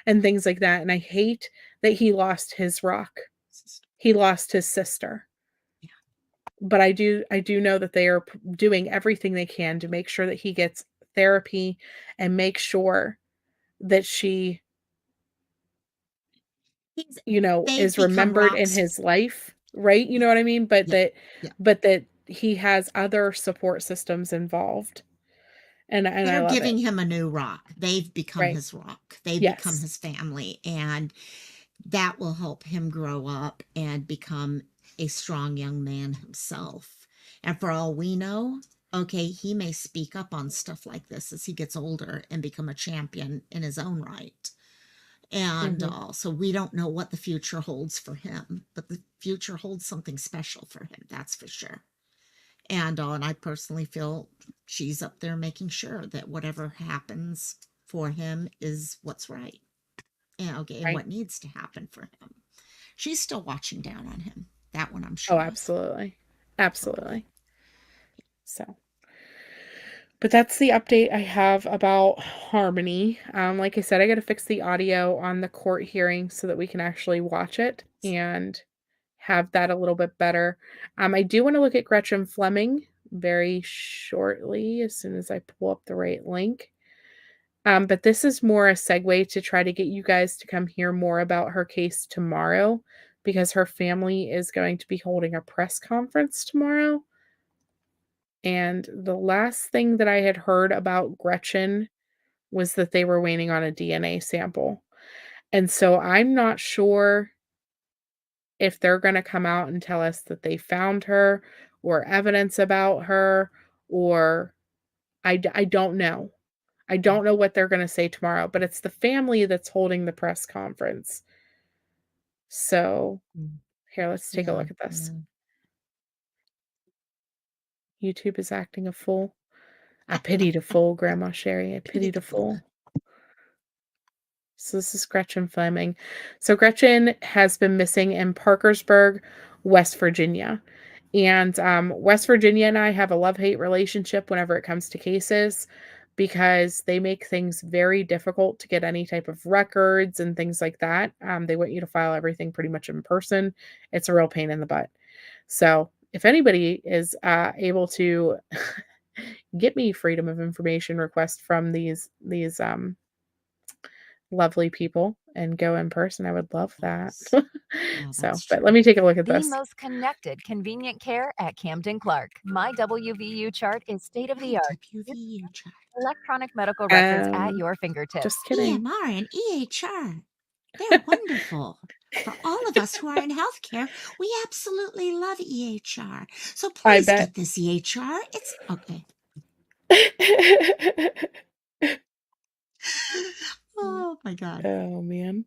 C: and things like that. And I hate that he lost his rock. He lost his sister.
D: Yeah.
C: But I do know that they are doing everything they can to make sure that he gets therapy and make sure that she,
D: He's,
C: you know,
D: they've
C: is
D: become
C: remembered in
D: rocks.
C: his life, right? You know what I mean? But
D: Yeah. Yeah.
C: that he has other support systems involved. And I
D: They're
C: love
D: giving
C: it.
D: him a new rock. They've become
C: Right.
D: his rock. They've become
C: Yes.
D: his family. And that will help him grow up and become a strong young man himself. And for all we know, okay, he may speak up on stuff like this as he gets older and become a champion in his own right. And
C: Mhm.
D: so we don't know what the future holds for him, but the future holds something special for him, that's for sure. And I personally feel she's up there making sure that whatever happens for him is what's right. And okay, and
C: Right.
D: what needs to happen for him. She's still watching down on him. That one I'm
C: Oh,
D: sure of.
C: absolutely. Absolutely. So, but that's the update I have about Harmony. Like I said, I got to fix the audio on the court hearing so that we can actually watch it and have that a little bit better. I do want to look at Gretchen Fleming very shortly as soon as I pull up the right link. But this is more a segue to try to get you guys to come hear more about her case tomorrow because her family is going to be holding a press conference tomorrow. And the last thing that I had heard about Gretchen was that they were waiting on a DNA sample. And so I'm not sure if they're going to come out and tell us that they found her or evidence about her, or I don't know. I don't know what they're going to say tomorrow, but it's the family that's holding the press conference. So here, let's take a look at this. YouTube is acting a fool. I pity a fool, Grandma Sherry. I pity a fool. So this is Gretchen Fleming. So Gretchen has been missing in Parkersburg, West Virginia. And West Virginia and I have a love-hate relationship whenever it comes to cases, because they make things very difficult to get any type of records and things like that. They want you to file everything pretty much in person. It's a real pain in the butt. So if anybody is able to get me freedom of information request from these lovely people and go in person, I would love that. So, but let me take a look at
I: The
C: this.
I: most connected, convenient care at Camden Clark. My WVU chart is state of the art.
D: WVU chart.
I: Electronic medical records at your fingertips.
C: Just kidding.
D: EMR and EHR. They're wonderful. For all of us who are in healthcare, we absolutely love EHR. So please
C: bet.
D: get this EHR. It's okay. Oh my God.
C: Oh man.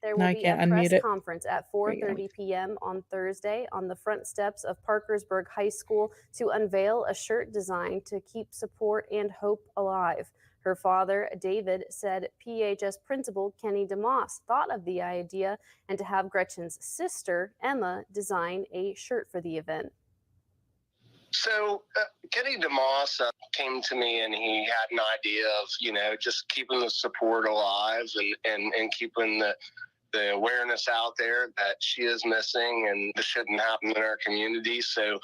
L: There
C: No,
L: will
C: I
L: be a
C: can't
L: press
C: unmute it.
L: conference at
C: There you go.
L: 4:30 p.m. on Thursday on the front steps of Parkersburg High School to unveil a shirt designed to keep support and hope alive. Her father, David, said PHS principal Kenny DeMoss thought of the idea and to have Gretchen's sister, Emma, design a shirt for the event.
M: So Kenny DeMoss came to me and he had an idea of, just keeping the support alive and keeping the awareness out there that she is missing and this shouldn't happen in our community. So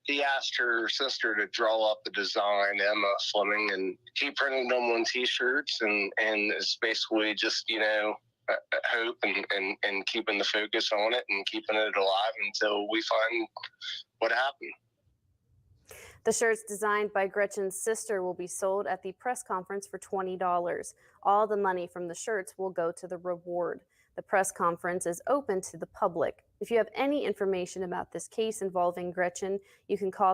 M: he asked her sister to draw up the design, Emma Fleming, and he printed them on T-shirts, and it's basically just, hope and keeping the focus on it and keeping it alive until we find what happened.
L: The shirts designed by Gretchen's sister will be sold at the press conference for $20. All the money from the shirts will go to the reward. The press conference is open to the public. If you have any information about this case involving Gretchen, you can call.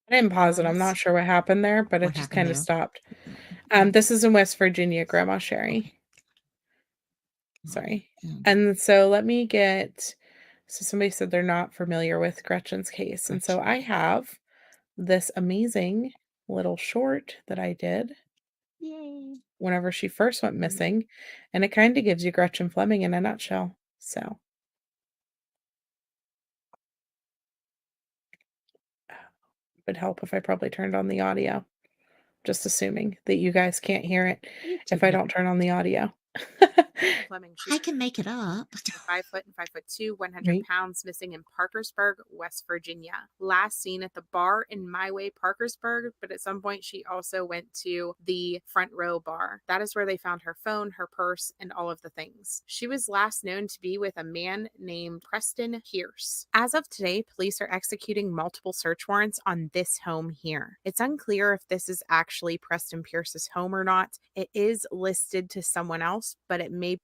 C: I didn't pause it. I'm not sure what happened there, but it just kind of stopped. This is in West Virginia, Grandma Sherry. Sorry. And so let me get, so somebody said they're not familiar with Gretchen's case. And so I have this amazing little short that I did whenever she first went missing. And it kind of gives you Gretchen Fleming in a nutshell. So it would help if I probably turned on the audio. Just assuming that you guys can't hear it if I don't turn on the audio.
D: Fleming, I can make it up.
C: 5 foot and 5'2", 100 pounds, missing in Parkersburg, West Virginia. Last seen at the bar in My Way, Parkersburg, but at some point she also went to the Front Row bar. That is where they found her phone, her purse, and all of the things. She was last known to be with a man named Preston Pierce. As of today, police are executing multiple search warrants on this home here. It's unclear if this is actually Preston Pierce's home or not. It is listed to someone else, but it may.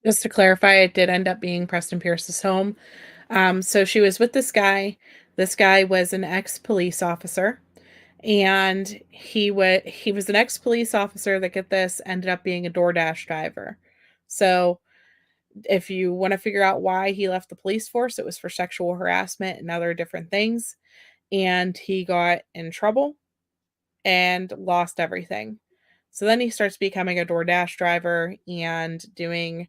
C: Just to clarify, it did end up being Preston Pierce's home. So she was with this guy. This guy was an ex-police officer, and he was an ex-police officer that, get this, ended up being a DoorDash driver. So if you want to figure out why he left the police force, it was for sexual harassment and other different things. And he got in trouble and lost everything. So then he starts becoming a DoorDash driver and doing,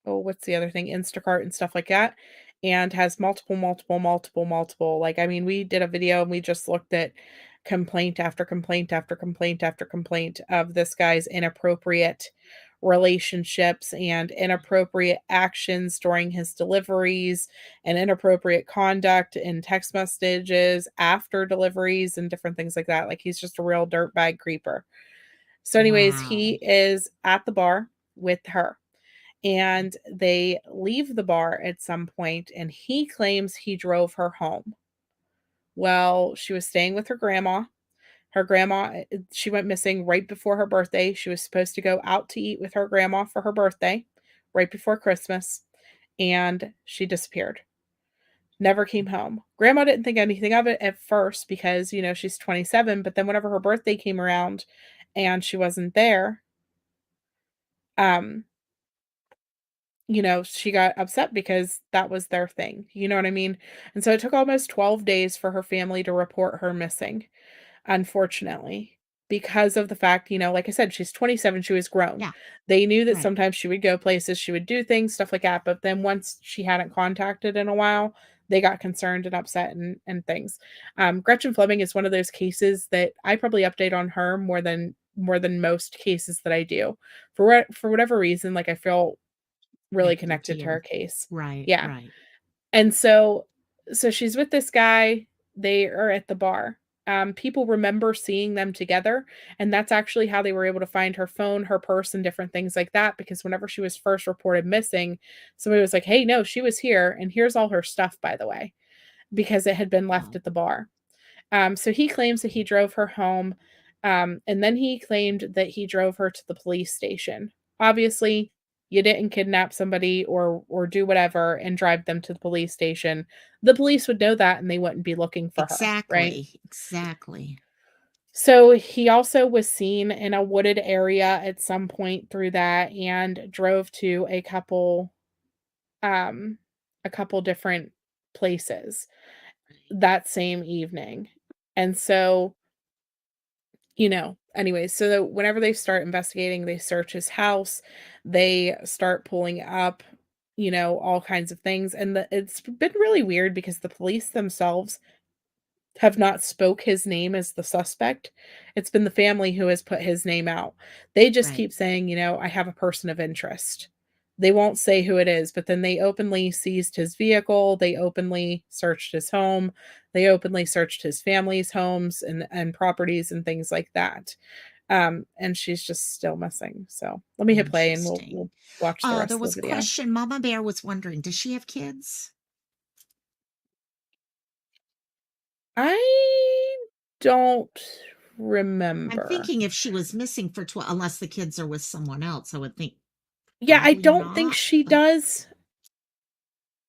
C: what's the other thing? Instacart and stuff like that. And has multiple, like, I mean, we did a video and we just looked at complaint after complaint after complaint after complaint of this guy's inappropriate relationships and inappropriate actions during his deliveries and inappropriate conduct in text messages after deliveries and different things like that. Like, he's just a real dirtbag creeper. So anyways, he is at the bar with her. And they leave the bar at some point, and he claims he drove her home. Well, she was staying with her grandma. Her grandma, she went missing right before her birthday. She was supposed to go out to eat with her grandma for her birthday right before Christmas, and she disappeared. Never came home. Grandma didn't think anything of it at first because, she's 27, but then whenever her birthday came around and she wasn't there, um, she got upset because that was their thing. You know what I mean? And so it took almost 12 days for her family to report her missing, unfortunately, because of the fact, like I said, she's 27, she was grown.
D: Yeah.
C: They knew that
D: Right.
C: sometimes she would go places, she would do things, stuff like that, but then once she hadn't contacted in a while, they got concerned and upset and things. Gretchen Fleming is one of those cases that I probably update on her more than most cases that I do. For whatever reason, like, I feel really
D: Connected to
C: connected to her
D: your
C: case.
D: right,
C: Yeah.
D: right.
C: And so she's with this guy, they are at the bar. People remember seeing them together, and that's actually how they were able to find her phone, her purse, and different things like that, because whenever she was first reported missing, somebody was like, "Hey, no, she was here, and here's all her stuff, by the way," because it had been left
D: Wow.
C: at the bar. So he claims that he drove her home, and then he claimed that he drove her to the police station. Obviously, you didn't kidnap somebody or do whatever and drive them to the police station. The police would know that and they wouldn't be looking for her, right?
D: Exactly, exactly.
C: So he also was seen in a wooded area at some point through that and drove to um a couple different places that same evening. And so anyways, so whenever they start investigating, they search his house, they start pulling up, all kinds of things. And it's been really weird because the police themselves have not spoke his name as the suspect. It's been the family who has put his name out. They just
D: Right.
C: keep saying, I have a person of interest. They won't say who it is, but then they openly seized his vehicle, they openly searched his home, they openly searched his family's homes and properties and things like that. And she's just still missing. So let me hit play and we'll
D: Interesting.
C: we'll watch the
D: There
C: rest of
D: was
C: the
D: a
C: video.
D: question. Mama Bear was wondering, does she have kids?
C: I don't
D: I'm
C: remember.
D: thinking if she was missing for 12, unless the kids are with someone else, I would think
C: Yeah, I
D: probably
C: don't think
D: not,
C: she does.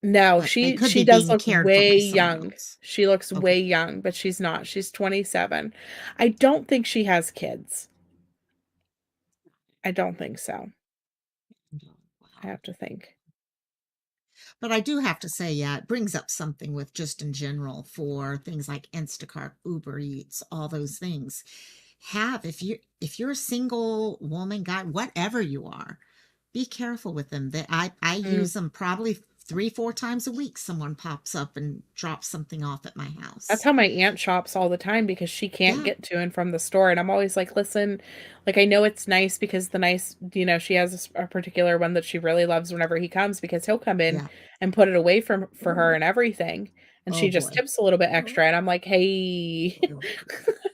C: No,
D: but they could
C: she
D: be
C: does
D: being
C: look
D: cared for by
C: way
D: someone
C: young.
D: else.
C: She looks way
D: Okay.
C: young, but she's not. She's 27. I don't think she has kids. I don't think so. I
D: Wow.
C: have to think.
D: But I do have to say, yeah, it brings up something with just in general for things like Instacart, Uber Eats, all those things. If you're a single woman, guy, whatever you are, be careful with them. That I
C: Mm.
D: use them probably 3, 4 times a week. Someone pops up and drops something off at my
C: That's
D: house.
C: how my aunt shops all the time because she can't
D: Yeah,
C: get to and from the store, and I'm always like, "Listen, like, I know it's nice because she has a particular one that she really loves whenever he comes because he'll come in
D: yeah.
C: and put it away for her and everything, and
D: Oh
C: she just
D: boy.
C: tips a little bit extra, and I'm like, "Hey,
D: Do,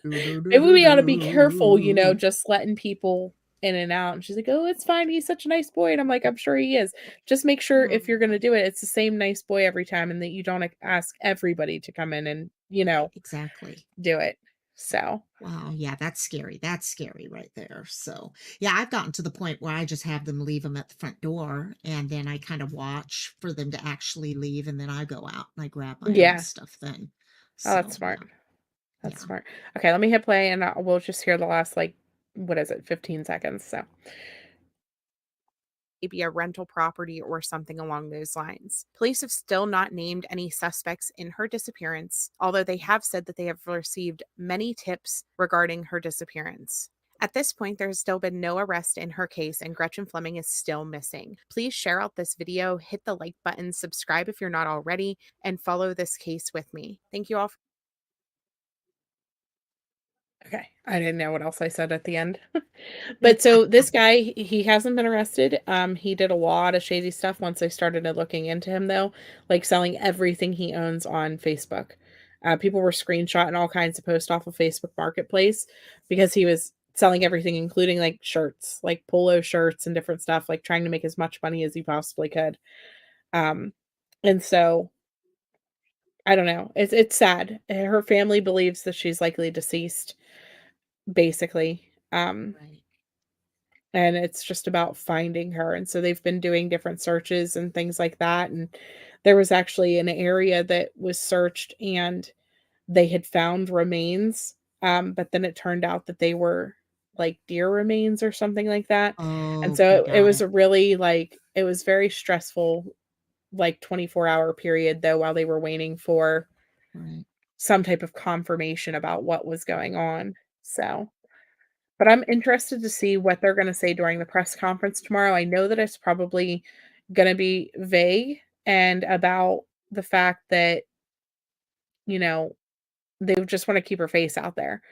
D: do, do,
C: maybe
D: do,
C: we ought to be careful,
D: do.
C: just letting people in and out." And she's like, "Oh, it's fine. He's such a nice boy." And I'm like, "I'm sure he is. Just make sure if you're gonna do it, it's the same nice boy every time and that you don't ask everybody to come in and,
D: Exactly.
C: do it." So,
D: Wow, yeah, that's scary. That's scary right there. So, yeah, I've gotten to the point where I just have them leave them at the front door and then I kind of watch for them to actually leave and then I go out and I grab my own
C: yeah.
D: stuff then.
C: Oh, that's
D: So,
C: smart.
D: yeah.
C: That's
D: Yeah.
C: smart. Okay, let me hit play and we'll just hear the last, like, what is it, 15 seconds. So, maybe a rental property or something along those lines. Police have still not named any suspects in her disappearance, although they have said that they have received many tips regarding her disappearance. At this point, there has still been no arrest in her case, and Gretchen Fleming is still missing. Please share out this video, hit the like button, subscribe if you're not already, and follow this case with me. Thank you all. Okay, I didn't know what else I said at the end. But so this guy, he hasn't been arrested. He did a lot of shady stuff once I started looking into him though, like selling everything he owns on Facebook. People were screenshotting all kinds of posts off of Facebook Marketplace because he was selling everything, including like shirts, like polo shirts and different stuff, like trying to make as much money as he possibly could. Um, and so I don't know. It's sad. Her family believes that she's likely deceased, basically.
D: Right.
C: And it's just about finding her. And so they've been doing different searches and things like that. And there was actually an area that was searched and they had found remains. But then it turned out that they were like deer remains or something like that. And
D: Okay,
C: so it
D: got
C: was
D: it.
C: a really it was very stressful, like 24-hour period though, while they were waiting for
D: Right.
C: some type of confirmation about what was going on. So, but I'm interested to see what they're gonna say during the press conference tomorrow. I know that it's probably gonna be vague and about the fact that, you know, they just wanna keep her face out there.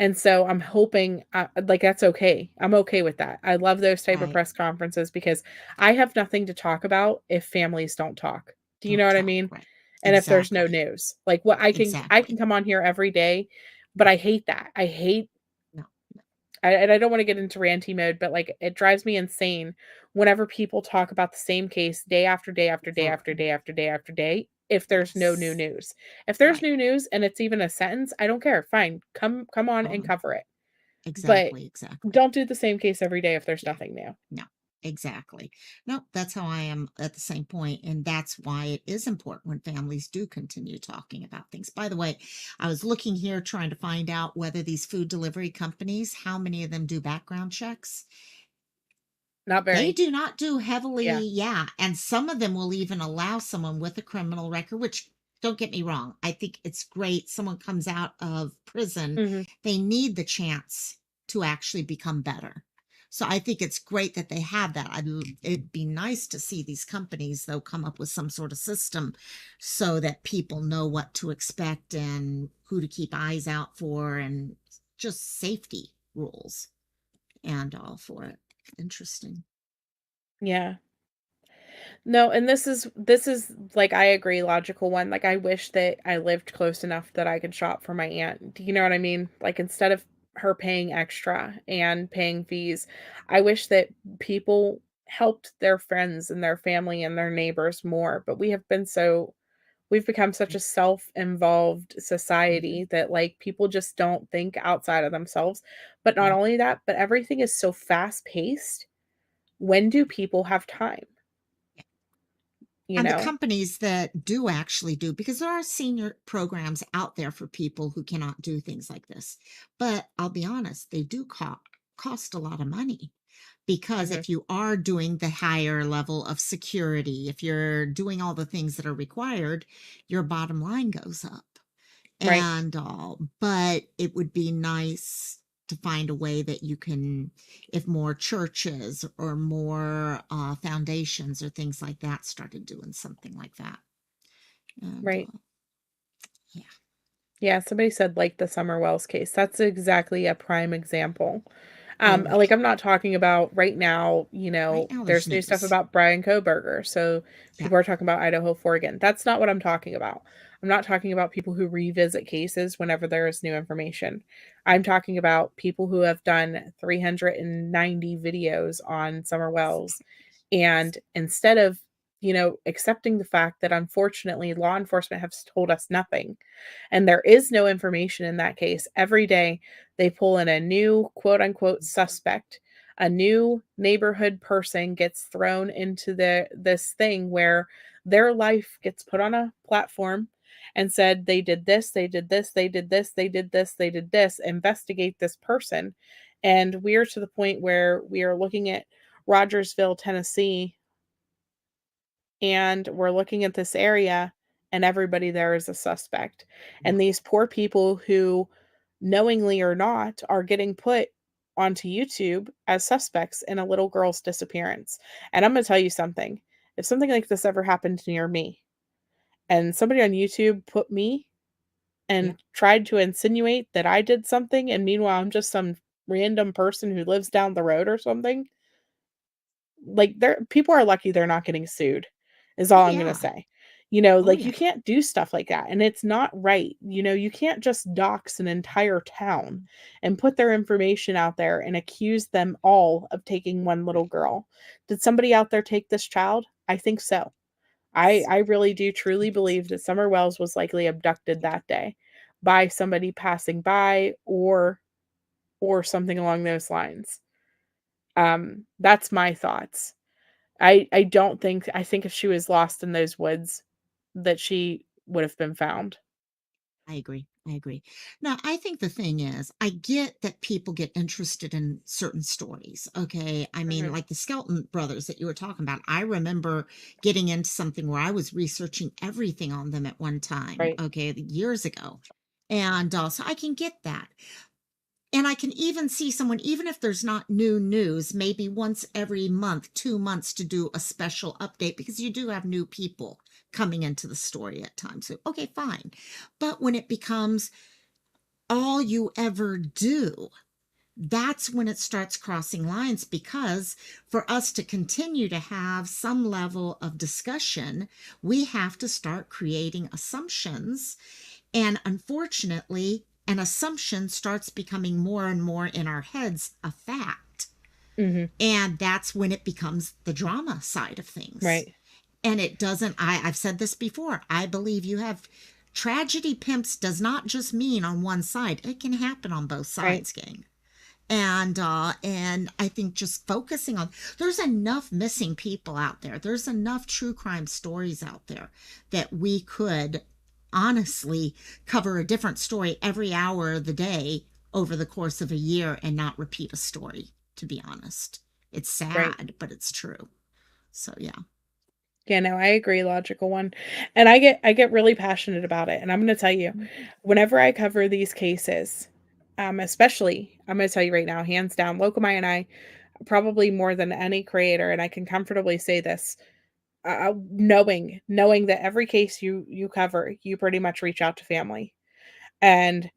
C: And so I'm hoping, like, that's okay. I'm okay with that. I love those type of
D: Right.
C: press conferences because I have nothing to talk about if families don't talk. Do you know
D: Don't
C: what I
D: talk.
C: mean?
D: Right.
C: And if there's no
D: Exactly.
C: news. Like, what I can
D: Exactly.
C: come on here every day, but I hate that. I hate
D: No, no.
C: and I don't wanna get into ranty mode, but, like, it drives me insane whenever people talk about the same case day after day after day
D: For
C: after day after day after day if there's no new
D: yes.
C: news. If there's
D: Right.
C: new news and it's even a sentence, I don't care. Fine. Come on and
D: On.
C: cover it. But
D: Exactly, exactly.
C: don't do the same case every day if there's
D: Yeah.
C: nothing new.
D: No, exactly. No, that's how I am at the same point, and that's why it is important when families do continue talking about things. By the way, I was looking here trying to find out whether these food delivery companies, how many of them do background checks.
C: Not
D: They
C: very.
D: do not do heavily,
C: Yeah.
D: yeah, and some of them will even allow someone with a criminal record, which don't get me wrong, I think it's great. Someone comes out of prison,
C: Mhm.
D: they need the chance to actually become better. So I think it's great that they have that. It'd be nice to see these companies though come up with some sort of system so that people know what to expect and who to keep eyes out for and just safety rules and all for it. Interesting.
C: Yeah. No, and this is like I agree, logical one. Like I wish that I lived close enough that I could shop for my aunt. Do you know what I mean? Like instead of her paying extra and paying fees, I wish that people helped their friends and their family and their neighbors more. But we've become such a self-involved
D: Mhm.
C: society that like people just don't think outside of themselves. But not
D: Yep.
C: only that, but everything is so fast paced. When do people have time? You
D: And the
C: know?
D: companies that do actually do, because there are senior programs out there for people who cannot do things like this. But I'll be honest, they do cost a lot of money because
C: Mhm.
D: if you are doing the higher level of security, if you're doing all the things that are required, your bottom line goes up
C: Right.
D: and all. But it would be nice to find a way that you can, if more churches or more foundations or things like that started doing something like that. And
C: Right.
D: yeah,
C: Yeah, somebody said like the Summer Wells case. That's exactly a prime example.
D: oh
C: Like
D: yeah,
C: I'm not talking about right now,
D: right now there's
C: there's new stuff
D: news.
C: about Brian Koberger. So
D: Yeah,
C: people are talking about Idaho 4 again. That's not what I'm talking about. I'm not talking about people who revisit cases whenever there is new information. I'm talking about people who have done 390 videos on Summer Wells. And instead of, accepting the fact that unfortunately law enforcement has told us nothing, and there is no information in that case. Every day they pull in a new quote unquote suspect. A new neighborhood person gets thrown into this thing where their life gets put on a platform and said they did this, they did this, they did this, they did this, they did this, investigate this person. And we're to the point where we are looking at Rogersville, Tennessee, and we're looking at this area and everybody there is a suspect.
D: yeah,
C: And these poor people who knowingly or not are getting put onto YouTube as suspects in a little girl's disappearance. And I'm going to tell you something. If something like this ever happened near me and somebody on YouTube put me
D: yeah,
C: and tried to insinuate that I did something and meanwhile I'm just some random person who lives down the road or something, like, they're people are lucky they're not getting sued, is
D: oh
C: all I'm gonna
D: yeah,
C: say.
D: oh
C: Like,
D: yeah,
C: you can't do stuff like that, and it's not right. You can't just dox an entire town and put their information out there and accuse them all of taking one little
D: right,
C: girl. Did somebody out there take this child? I think so. I really do truly believe that Summer Wells was likely abducted that day by somebody passing by or something along those lines. That's my thoughts. I don't think I think if she was lost in those woods that she would have been found.
D: I agree. I agree. Now, I think the thing is, I get that people get interested in certain stories. Okay. I mean,
C: Mhm.
D: like the Skelton brothers that you were talking about. I remember getting into something where I was researching everything on them at one time.
C: Right.
D: Okay. Years ago. And so I can get that. And I can even see someone, even if there's not new news, maybe once every month, 2 months to do a special update because you do have new people coming into the story at times. So, okay, fine. But when it becomes all you ever do, that's when it starts crossing lines because for us to continue to have some level of discussion, we have to start creating assumptions. And unfortunately, an assumption starts becoming more and more in our heads a fact.
C: Mhm.
D: And that's when it becomes the drama side of things.
C: Right.
D: And it doesn't, I've said this before, I believe you have tragedy pimps does not just mean on one side. It can happen on both
C: Right.
D: sides, gang. And I think just focusing on there's enough missing people out there. There's enough true crime stories out there that we could honestly cover a different story every hour of the day over the course of a year and not repeat a story, to be honest. It's
C: Right.
D: sad, but it's true. So yeah.
C: Yeah, no, I agree, logical one. And I get really passionate about it. And I'm gonna tell you, whenever I cover these cases, especially, I'm gonna tell you right now, hands down, Locomai and I, probably more than any creator, and I can comfortably say this, knowing that every case you cover, you pretty much reach out to family. And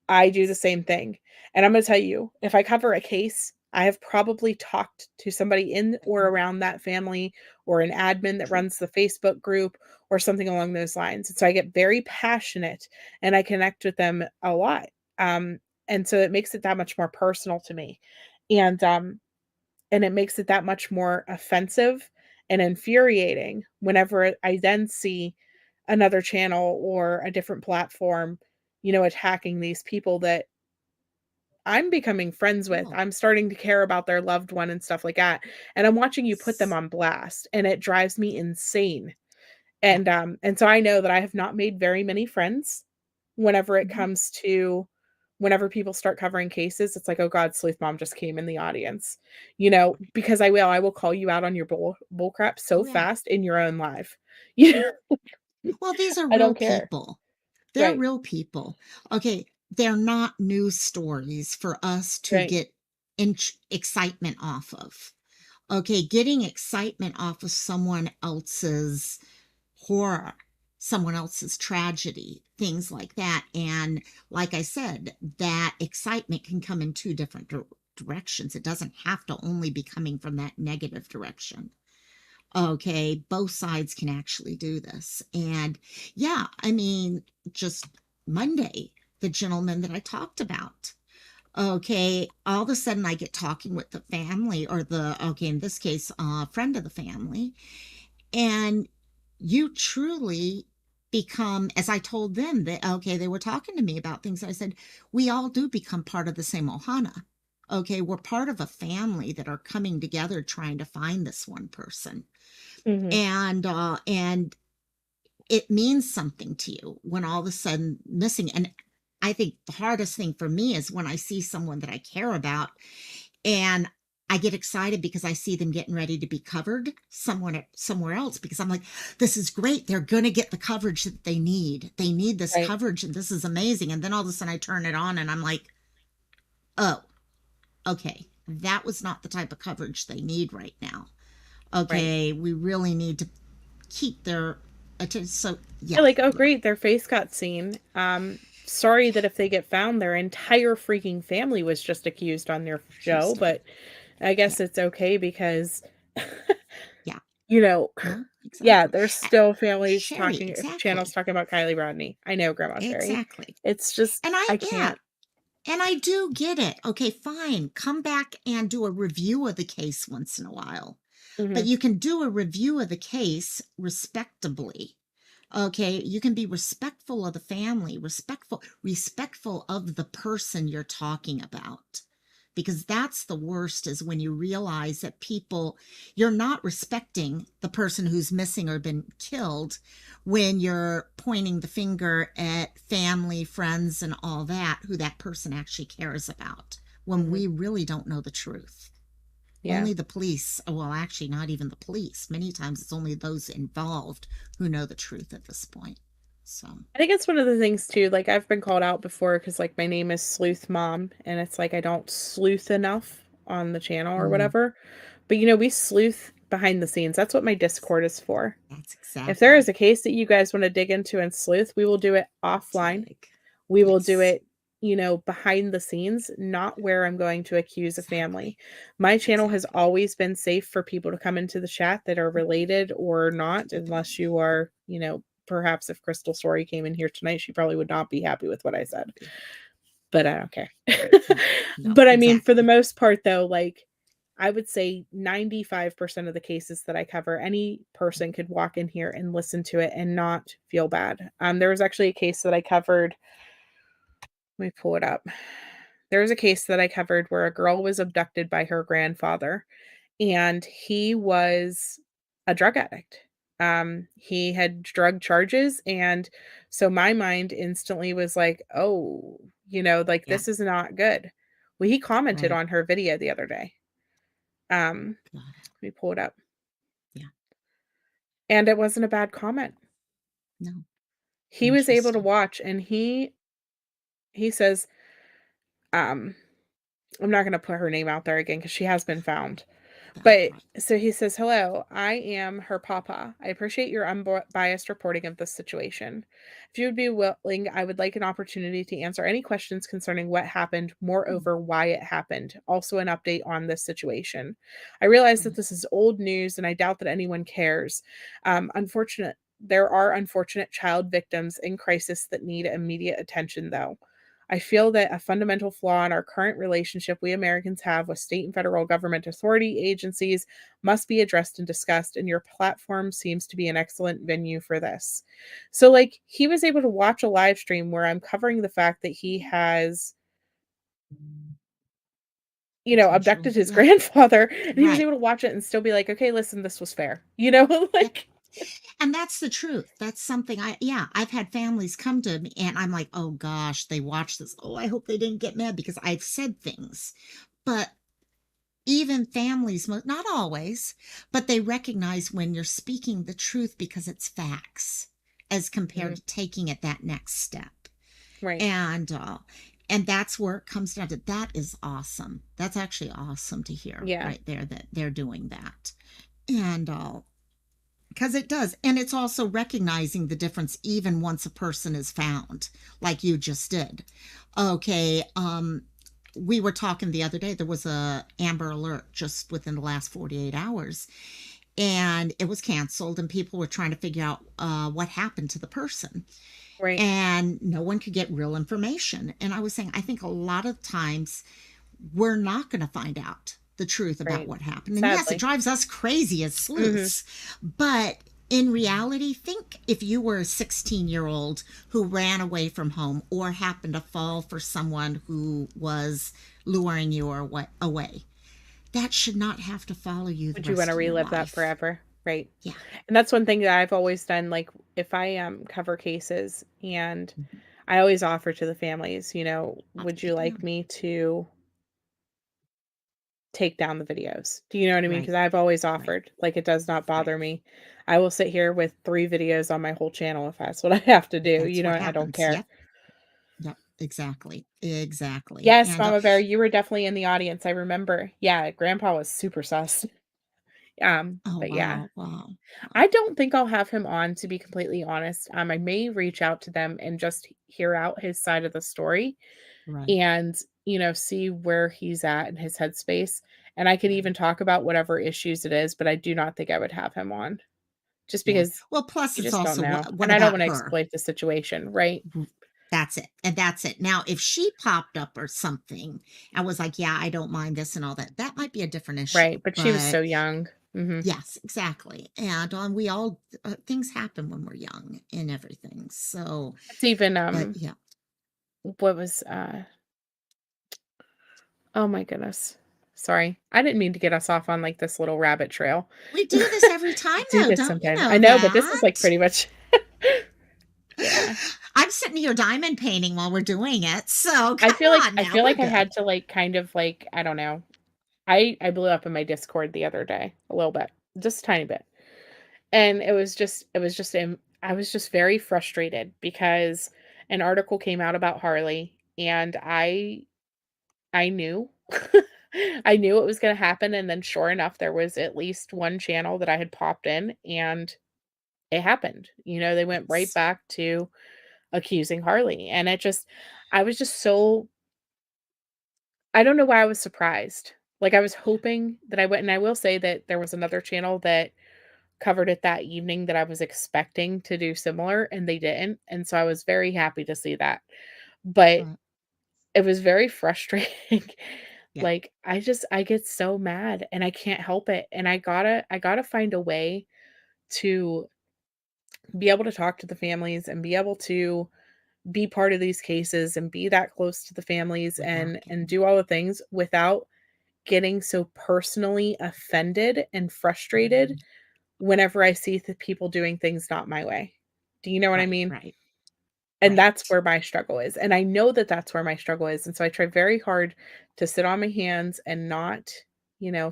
C: I do the same thing. And I'm gonna tell you, if I cover a case, I have probably talked to somebody in or around that family or an admin that runs the Facebook group or something along those lines. And so I get very passionate and I connect with them a lot. And so it makes it that much more personal to me. And and it makes it that much more offensive and infuriating whenever I then see another channel or a different platform, attacking these people that I'm becoming friends with.
D: Oh,
C: I'm starting to care about their loved one and stuff like that, and I'm watching you put them
D: s-
C: on blast, and it drives me insane.
D: yeah.
C: And so I know that I have not made very many friends whenever it
D: Mhm.
C: comes to whenever people start covering cases, it's like, "Oh god, sleuth mom just came in the audience." Because I will call you out on your bull crap so
D: Oh yeah.
C: fast in your own live. You
D: Well, these are
C: I
D: real
C: don't care.
D: people. They're
C: Right,
D: real people. Okay, they're not news stories for us to
C: right,
D: get excitement off of. Okay, getting excitement off of someone else's horror, someone else's tragedy, things like that. And like I said, that excitement can come in two different directions. It doesn't have to only be coming from that negative direction. Okay, both sides can actually do this. And yeah, I mean, just Monday, the gentleman that I talked about. Okay, all of a sudden I get talking with the family or okay, in this case, friend of the family, and you truly become, as I told them that, okay, they were talking to me about things. I said, we all do become part of the same Ohana. Okay, we're part of a family that are coming together trying to find this one person.
C: mhm,
D: And it means something to you when all of a sudden missing. And I think the hardest thing for me is when I see someone that I care about and I get excited because I see them getting ready to be covered somewhere else because I'm like, this is great. They're going to get the coverage that they need. They need this
C: right,
D: coverage and this is amazing. And then all of a sudden I turn it on and I'm like, oh, okay. That was not the type of coverage they need right now.
C: right.
D: Okay, we really need to keep their attention. So
C: Yeah,
D: yeah,
C: like, "Oh,
D: yeah,
C: great, their face got seen. Sorry that if they get found, their entire freaking family was just accused on their
D: true
C: show,
D: story.
C: but I
D: Yeah,
C: guess it's okay because,
D: yeah,
C: you know,
D: no,
C: yeah,
D: exactly.
C: there's
D: Uh,
C: still families
D: Sherry,
C: talking channels
D: exactly,
C: talking about Kylie Rodney. I know, Grandma Sherry.
D: exactly.
C: It's just
D: And
C: I
D: yeah,
C: can't.
D: and I do get it. Okay, fine. Come back and do a review of the case once in a while. But
C: Mhm.
D: you can do a review of the case respectably. Okay, you can be respectful of the family, respectful of the person you're talking about. Because that's the worst, is when you realize that you're not respecting the person who's missing or been killed, when you're pointing the finger at family, friends, and all that, who that person actually cares about, when we really don't know the truth.
C: Yeah.
D: Only the police, well, actually, not even the police. Many times it's only those involved who know the truth at this point. So,
C: I think it's one of the things too, like, I've been called out before because, like, my name is Sleuth Mom, and it's like I don't sleuth enough on the channel or
D: mm,
C: whatever. But, we sleuth behind the scenes. That's what my Discord is for.
D: that's
C: If there is
D: exactly.
C: a case that you guys wanna dig into and sleuth, we will do it offline.
D: Dig.
C: We will do
D: Yes,
C: it, behind the scenes, not where I'm going to accuse a family.
D: exactly.
C: My channel has
D: Exactly.
C: always been safe for people to come into the chat that are related or not, unless you are, perhaps if Crystal Story came in here tonight, she probably would not be happy with what I said, but I don't care.
D: No, no,
C: But I mean, for the
D: exactly.
C: most part, though, like, I would say 95% of the cases that I cover, any person could walk in here and listen to it and not feel bad. There was actually a case that I covered. Let me pull it up. There was a case that I covered where a girl was abducted by her grandfather, and he was a drug addict. He had drug charges, and so my mind instantly was like, "Oh, like,
D: Yeah,
C: this is not good." Well, he commented
D: right.
C: on her video the other day.
D: Got it.
C: Let me pull it up.
D: Yeah,
C: And it wasn't a bad comment.
D: no,
C: He was able to
D: interesting.
C: watch, and he says, um, I'm not gonna put her name out there again because she has been found.
D: That's
C: But
D: right.
C: so he says, "Hello, I am her papa. I appreciate your unbiased reporting of this situation. If you would be willing, I would like an opportunity to answer any questions concerning what happened,
D: Hmm,
C: moreover, why it happened. Also, an update on this situation. I realize that
D: good.
C: this is old news and I doubt that anyone cares. There are unfortunate child victims in crisis that need immediate attention, though. I feel that a fundamental flaw in our current relationship we Americans have with state and federal government authority agencies must be addressed and discussed, and your platform seems to be an excellent venue for this." So, like, he was able to watch a live stream where I'm covering the fact that he has,
D: Potential.
C: abducted his
D: Yeah,
C: grandfather, and he was
D: right.
C: able to watch it and still be like, "Okay, listen, this was fair."
D: Yep.
C: Like,
D: And that's the truth. That's something yeah, I've had families come to me and I'm like, oh gosh, they watched this. Oh, I hope they didn't get mad because I've said things. But even families, not always, but they recognize when you're speaking the truth because it's facts as compared
C: mhm,
D: to taking it that next step.
C: right.
D: And and that's where it comes down to. That is awesome. That's actually awesome to hear
C: Yeah.
D: right there, that they're doing that. And because it does. And it's also recognizing the difference even once a person is found, like you just did. Okay, we were talking the other day, there was a Amber Alert just within the last 48 hours, and it was canceled, and people were trying to figure out what happened to the person.
C: Right.
D: And no one could get real information. And I was saying, I think a lot of times we're not going to find out the truth about
C: Right.
D: what happened. And yes, it
C: Sadly.
D: drives us crazy as
C: Mhm.
D: sleuths, but in reality, think if you were a 16-year-old who ran away from home or happened to fall for someone who was luring you or away, that should not have to follow you the
C: Would you wanna
D: rest of your
C: relive that
D: life.
C: forever? Right.
D: Yeah.
C: And that's one thing that I've always done, like, if I, cover cases, and I always offer to the families, "Would you
D: Take it
C: like
D: down.
C: me to take down the videos?" Do you know what I mean?
D: Right.
C: Because 'Cause I've always
D: Right.
C: offered, like, it does not
D: Right.
C: bother me. I will sit here with 3 videos on my whole channel if that's what I have to do,
D: That's what
C: I don't
D: happens.
C: care.
D: Yep. Yep. Exactly. Exactly.
C: Yes,
D: And
C: Mama Bear, you were definitely in the audience, I remember. Yeah, grandpa was super sus.
D: oh,
C: But yeah.
D: wow. Wow.
C: I
D: Wow.
C: don't think I'll have him on, to be completely honest. I may reach out to them and just hear out his side of the story
D: Right.
C: and, see where he's at in his headspace. And I could even
D: Right.
C: talk about whatever issues it is, but I do not think I would have him on just
D: Yeah.
C: because
D: Well, plus
C: you
D: it's
C: just don't
D: also
C: know.
D: what
C: And I don't
D: about
C: want to
D: her?
C: exploit the situation, right?
D: That's it. And that's it. Now, if she popped up or something and was like, yeah, I don't mind this and all that, that might be a different issue.
C: Right. But she was
D: But
C: so young.
D: Yes, exactly. And we all things happen when we're young and everything. So,
C: It's even
D: but yeah,
C: what was oh my goodness. Sorry. I didn't mean to get us off on like this little rabbit trail.
D: we do this every time,
C: Do
D: though.
C: this
D: Don't you
C: sometimes. I
D: know
C: know, but this is like
D: that?
C: pretty much yeah.
D: I'm sitting here diamond painting while we're doing it. So come on
C: I
D: now,
C: feel
D: we're
C: like I
D: good.
C: had to like kind of like, I don't know. I blew up in my Discord the other day a little bit, just a tiny bit. And I was just very frustrated because an article came out about Harley and I knew I knew it was going to happen, and then sure enough there was at least one channel that I had popped in and it happened. You know, they went right
D: Yes,
C: back to accusing Harley, and it just I was just so I don't know why I was surprised. Like, I was hoping that I went, and I will say that there was another channel that covered it that evening that I was expecting to do similar, and they didn't, and so I was very happy to see that. But
D: right.
C: it was very frustrating.
D: Yeah,
C: Like, I get so mad, and I can't help it, and I gotta find a way to be able to talk to the families and be able to be part of these cases and be that close to the families
D: without
C: and
D: getting
C: do all the things without getting so personally offended and frustrated
D: mhm,
C: whenever I see the people doing things not my way. Do you know what I
D: right,
C: mean?
D: right,
C: And that's
D: right.
C: where my struggle is. And I know that that's where my struggle is. And so I try very hard to sit on my hands and not,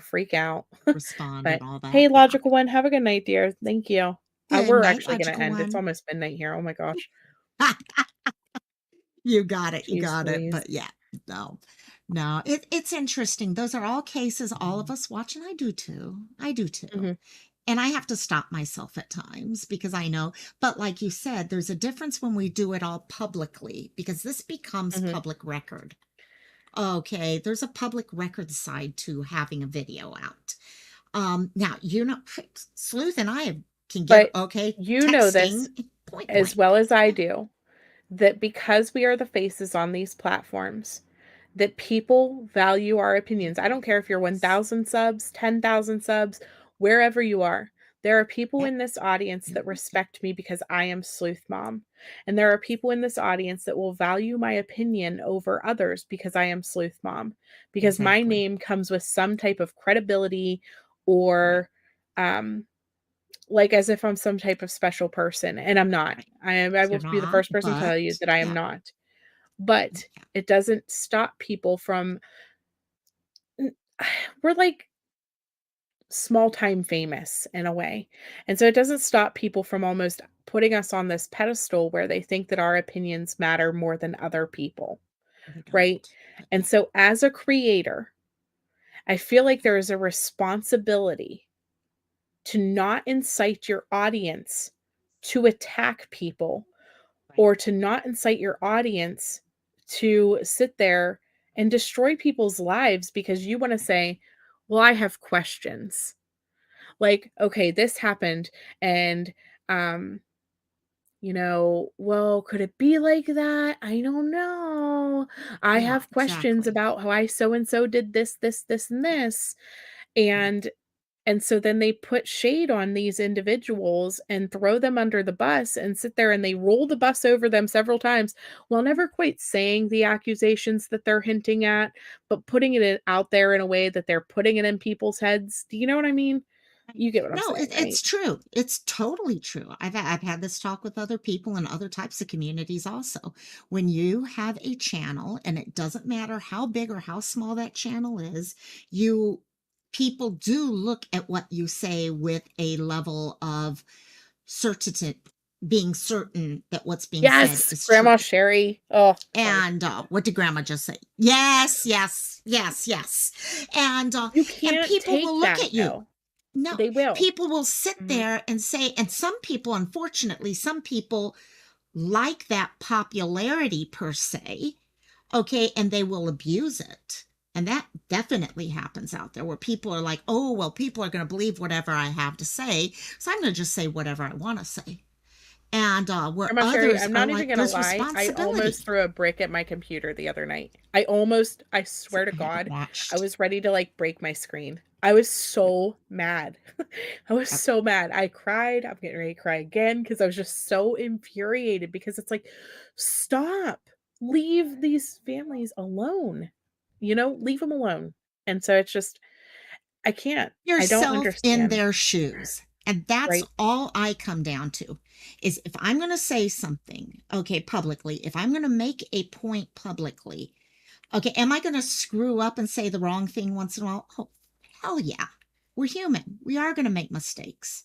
C: freak out.
D: Respond and
C: But
D: all that.
C: hey,
D: Yeah.
C: logical one, have a good night, dear. Thank you.
D: Good
C: We're
D: night,
C: actually going to
D: logical
C: end. It's
D: one.
C: almost midnight here. Oh my gosh.
D: You got it. You
C: Jeez
D: got it.
C: Louise.
D: But yeah, no, no, it's interesting. Those are all cases all of us watch, and I do too. I do too.
C: Mhm,
D: And I have to stop myself at times because I know, but like you said, there's a difference when we do it all publicly because this becomes
C: mhm.
D: public record. Okay, there's a public record side to having a video out. Now, Sleuth and I can get,
C: But
D: okay,
C: you know this
D: texting point
C: as
D: blank.
C: well as I
D: Yeah,
C: do, that because we are the faces on these platforms, that people value our opinions. I don't care if you're
D: yes.
C: 1,000 subs, 10,000 subs, wherever you are. There are people
D: Yep,
C: in this audience
D: you're
C: that
D: right.
C: respect me because I am Sleuth Mom. And there are people in this audience that will value my opinion over others because I am Sleuth Mom. Because my
D: Exactly.
C: name comes with some type of credibility
D: Right,
C: or um like, as if I'm some type of special person, and I'm not.
D: right.
C: I will
D: You're
C: be the
D: not,
C: first person to
D: but
C: tell you that I am
D: yeah,
C: not. But
D: yeah,
C: it doesn't stop people from n we're, like, small time famous in a way, and so it doesn't stop people from almost putting us on this pedestal where they think that our opinions matter more than other people,
D: they
C: right?
D: don't. But
C: And
D: yeah,
C: so as a creator, I feel like there is a responsibility to not incite your audience to attack people
D: right.
C: or to not incite your audience to sit there and destroy people's lives because you want to say, well, I have questions. Like, okay, this happened and um well, could it be like that? I don't know. I
D: Yeah,
C: have questions
D: exactly.
C: about how I so and so did this, and this.
D: Right.
C: And so then they put shade on these individuals and throw them under the bus and sit there and they roll the bus over them several times while never quite saying the accusations that they're hinting at, but putting out there in a way that they're putting it in people's heads. Do you know what I mean?
D: Right.
C: You get what I'm
D: No,
C: saying, right?
D: it's true. It's totally true. I've had this talk with other people in other types of communities also. When you have a channel, and it doesn't matter how big or how small that channel is, you people do look at what you say with a level of certainty, being certain that what's being said
C: Yes,
D: is
C: Grandma
D: true.
C: Sherry. Oh, sorry.
D: And what did grandma just say? Yes, yes, yes, yes.
C: You
D: And
C: can't
D: people
C: take
D: will look
C: that
D: at you.
C: though.
D: No,
C: They will.
D: people will sit
C: Mhm.
D: there and say, and some people, unfortunately, some people like that popularity per se, okay, and they will abuse it. And that definitely happens out there where people are like, oh, well, people are going to believe whatever I have to say. So I'm going to just say whatever I want to say. And where
C: Grandma Sherry,
D: others
C: I'm
D: are
C: not even
D: like,
C: gonna
D: there's
C: lie. I
D: responsibility.
C: almost threw a brick at my computer the other night. I swear to
D: I haven't
C: God, I
D: watched.
C: was ready to like break my screen. I was so mad. I was
D: Yep.
C: so mad. I cried. I'm getting ready to cry again because I was just so infuriated because it's like, stop. Leave these families alone. Leave them alone. And so it's just, I can't. I don't
D: Yourself in
C: understand.
D: their shoes. And that's
C: Right.
D: all I come down to is if I'm going to say something, okay, publicly, if I'm going to make a point publicly, okay, am I going to screw up and say the wrong thing once in a while? Oh, hell yeah. We're human. We are going to make mistakes.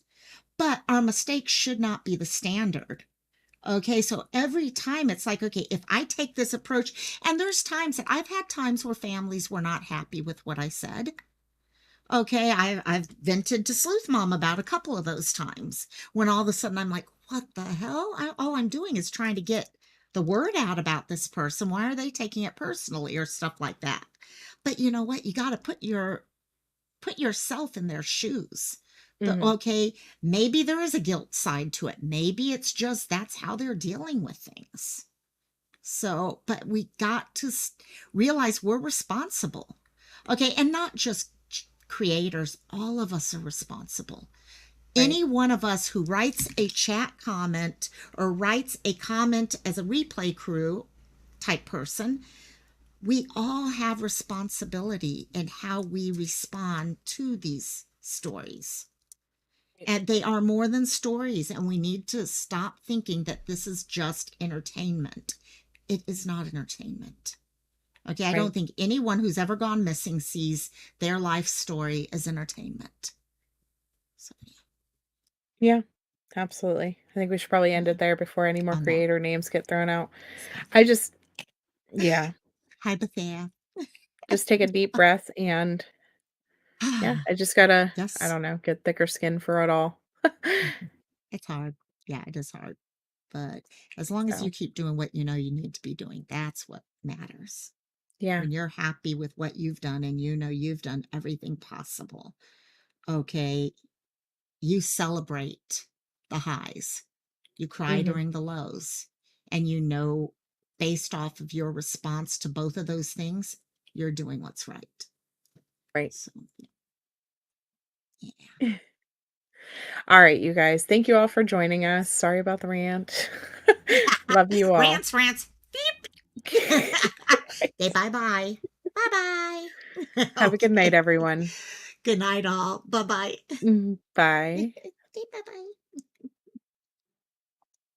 D: But our mistakes should not be the standard. Okay, so every time it's like, okay, if I take this approach, and there's times that I've had times where families were not happy with what I said. Okay, I've vented to Sleuth Mom about a couple of those times when all of a sudden I'm like, what the hell? All I'm doing is trying to get the word out about this person. Why are they taking it personally or stuff like that? But you know what? You got to put yourself in their shoes.
C: Mhm.
D: Okay, maybe there is a guilt side to it. Maybe it's just that's how they're dealing with things. So, but we got to realize we're responsible. Okay, and not just creators, all of us are responsible.
C: Right.
D: Any one of us who writes a chat comment or writes a comment as a replay crew type person, we all have responsibility in how we respond to these stories. And they are more than stories, and we need to stop thinking that this is just entertainment. It is not entertainment. Okay, I don't
C: Right.
D: think anyone who's ever gone missing sees their life story as entertainment. So,
C: Yeah, absolutely. I think we should probably end
D: yeah,
C: it there before any more
D: on that.
C: creator names get thrown out. I just yeah,
D: Hi, Bethea.
C: just take a deep breath and yeah, I just gotta, I
D: Yes.
C: don't know, get thicker skin for it all.
D: Mhm. It's hard. Yeah, it is hard. But as long as you
C: So,
D: keep doing what you know you need to be doing, that's what matters.
C: yeah.
D: When you're happy with what you've done and you know you've done everything possible, okay, you celebrate the highs. You cry
C: Mhm.
D: during the lows. And you know, based off of your response to both of those things, you're doing what's right.
C: Right.
D: So, yeah.
C: All right, you guys. Thank you all for joining us. Sorry about the rant. Love you all.
D: Rants, rants. Beep. Okay, bye-bye. Bye-bye.
C: Have a good night,
D: Okay.
C: everyone.
D: Good night, all. Bye-bye.
C: Bye.
D: Okay, bye-bye.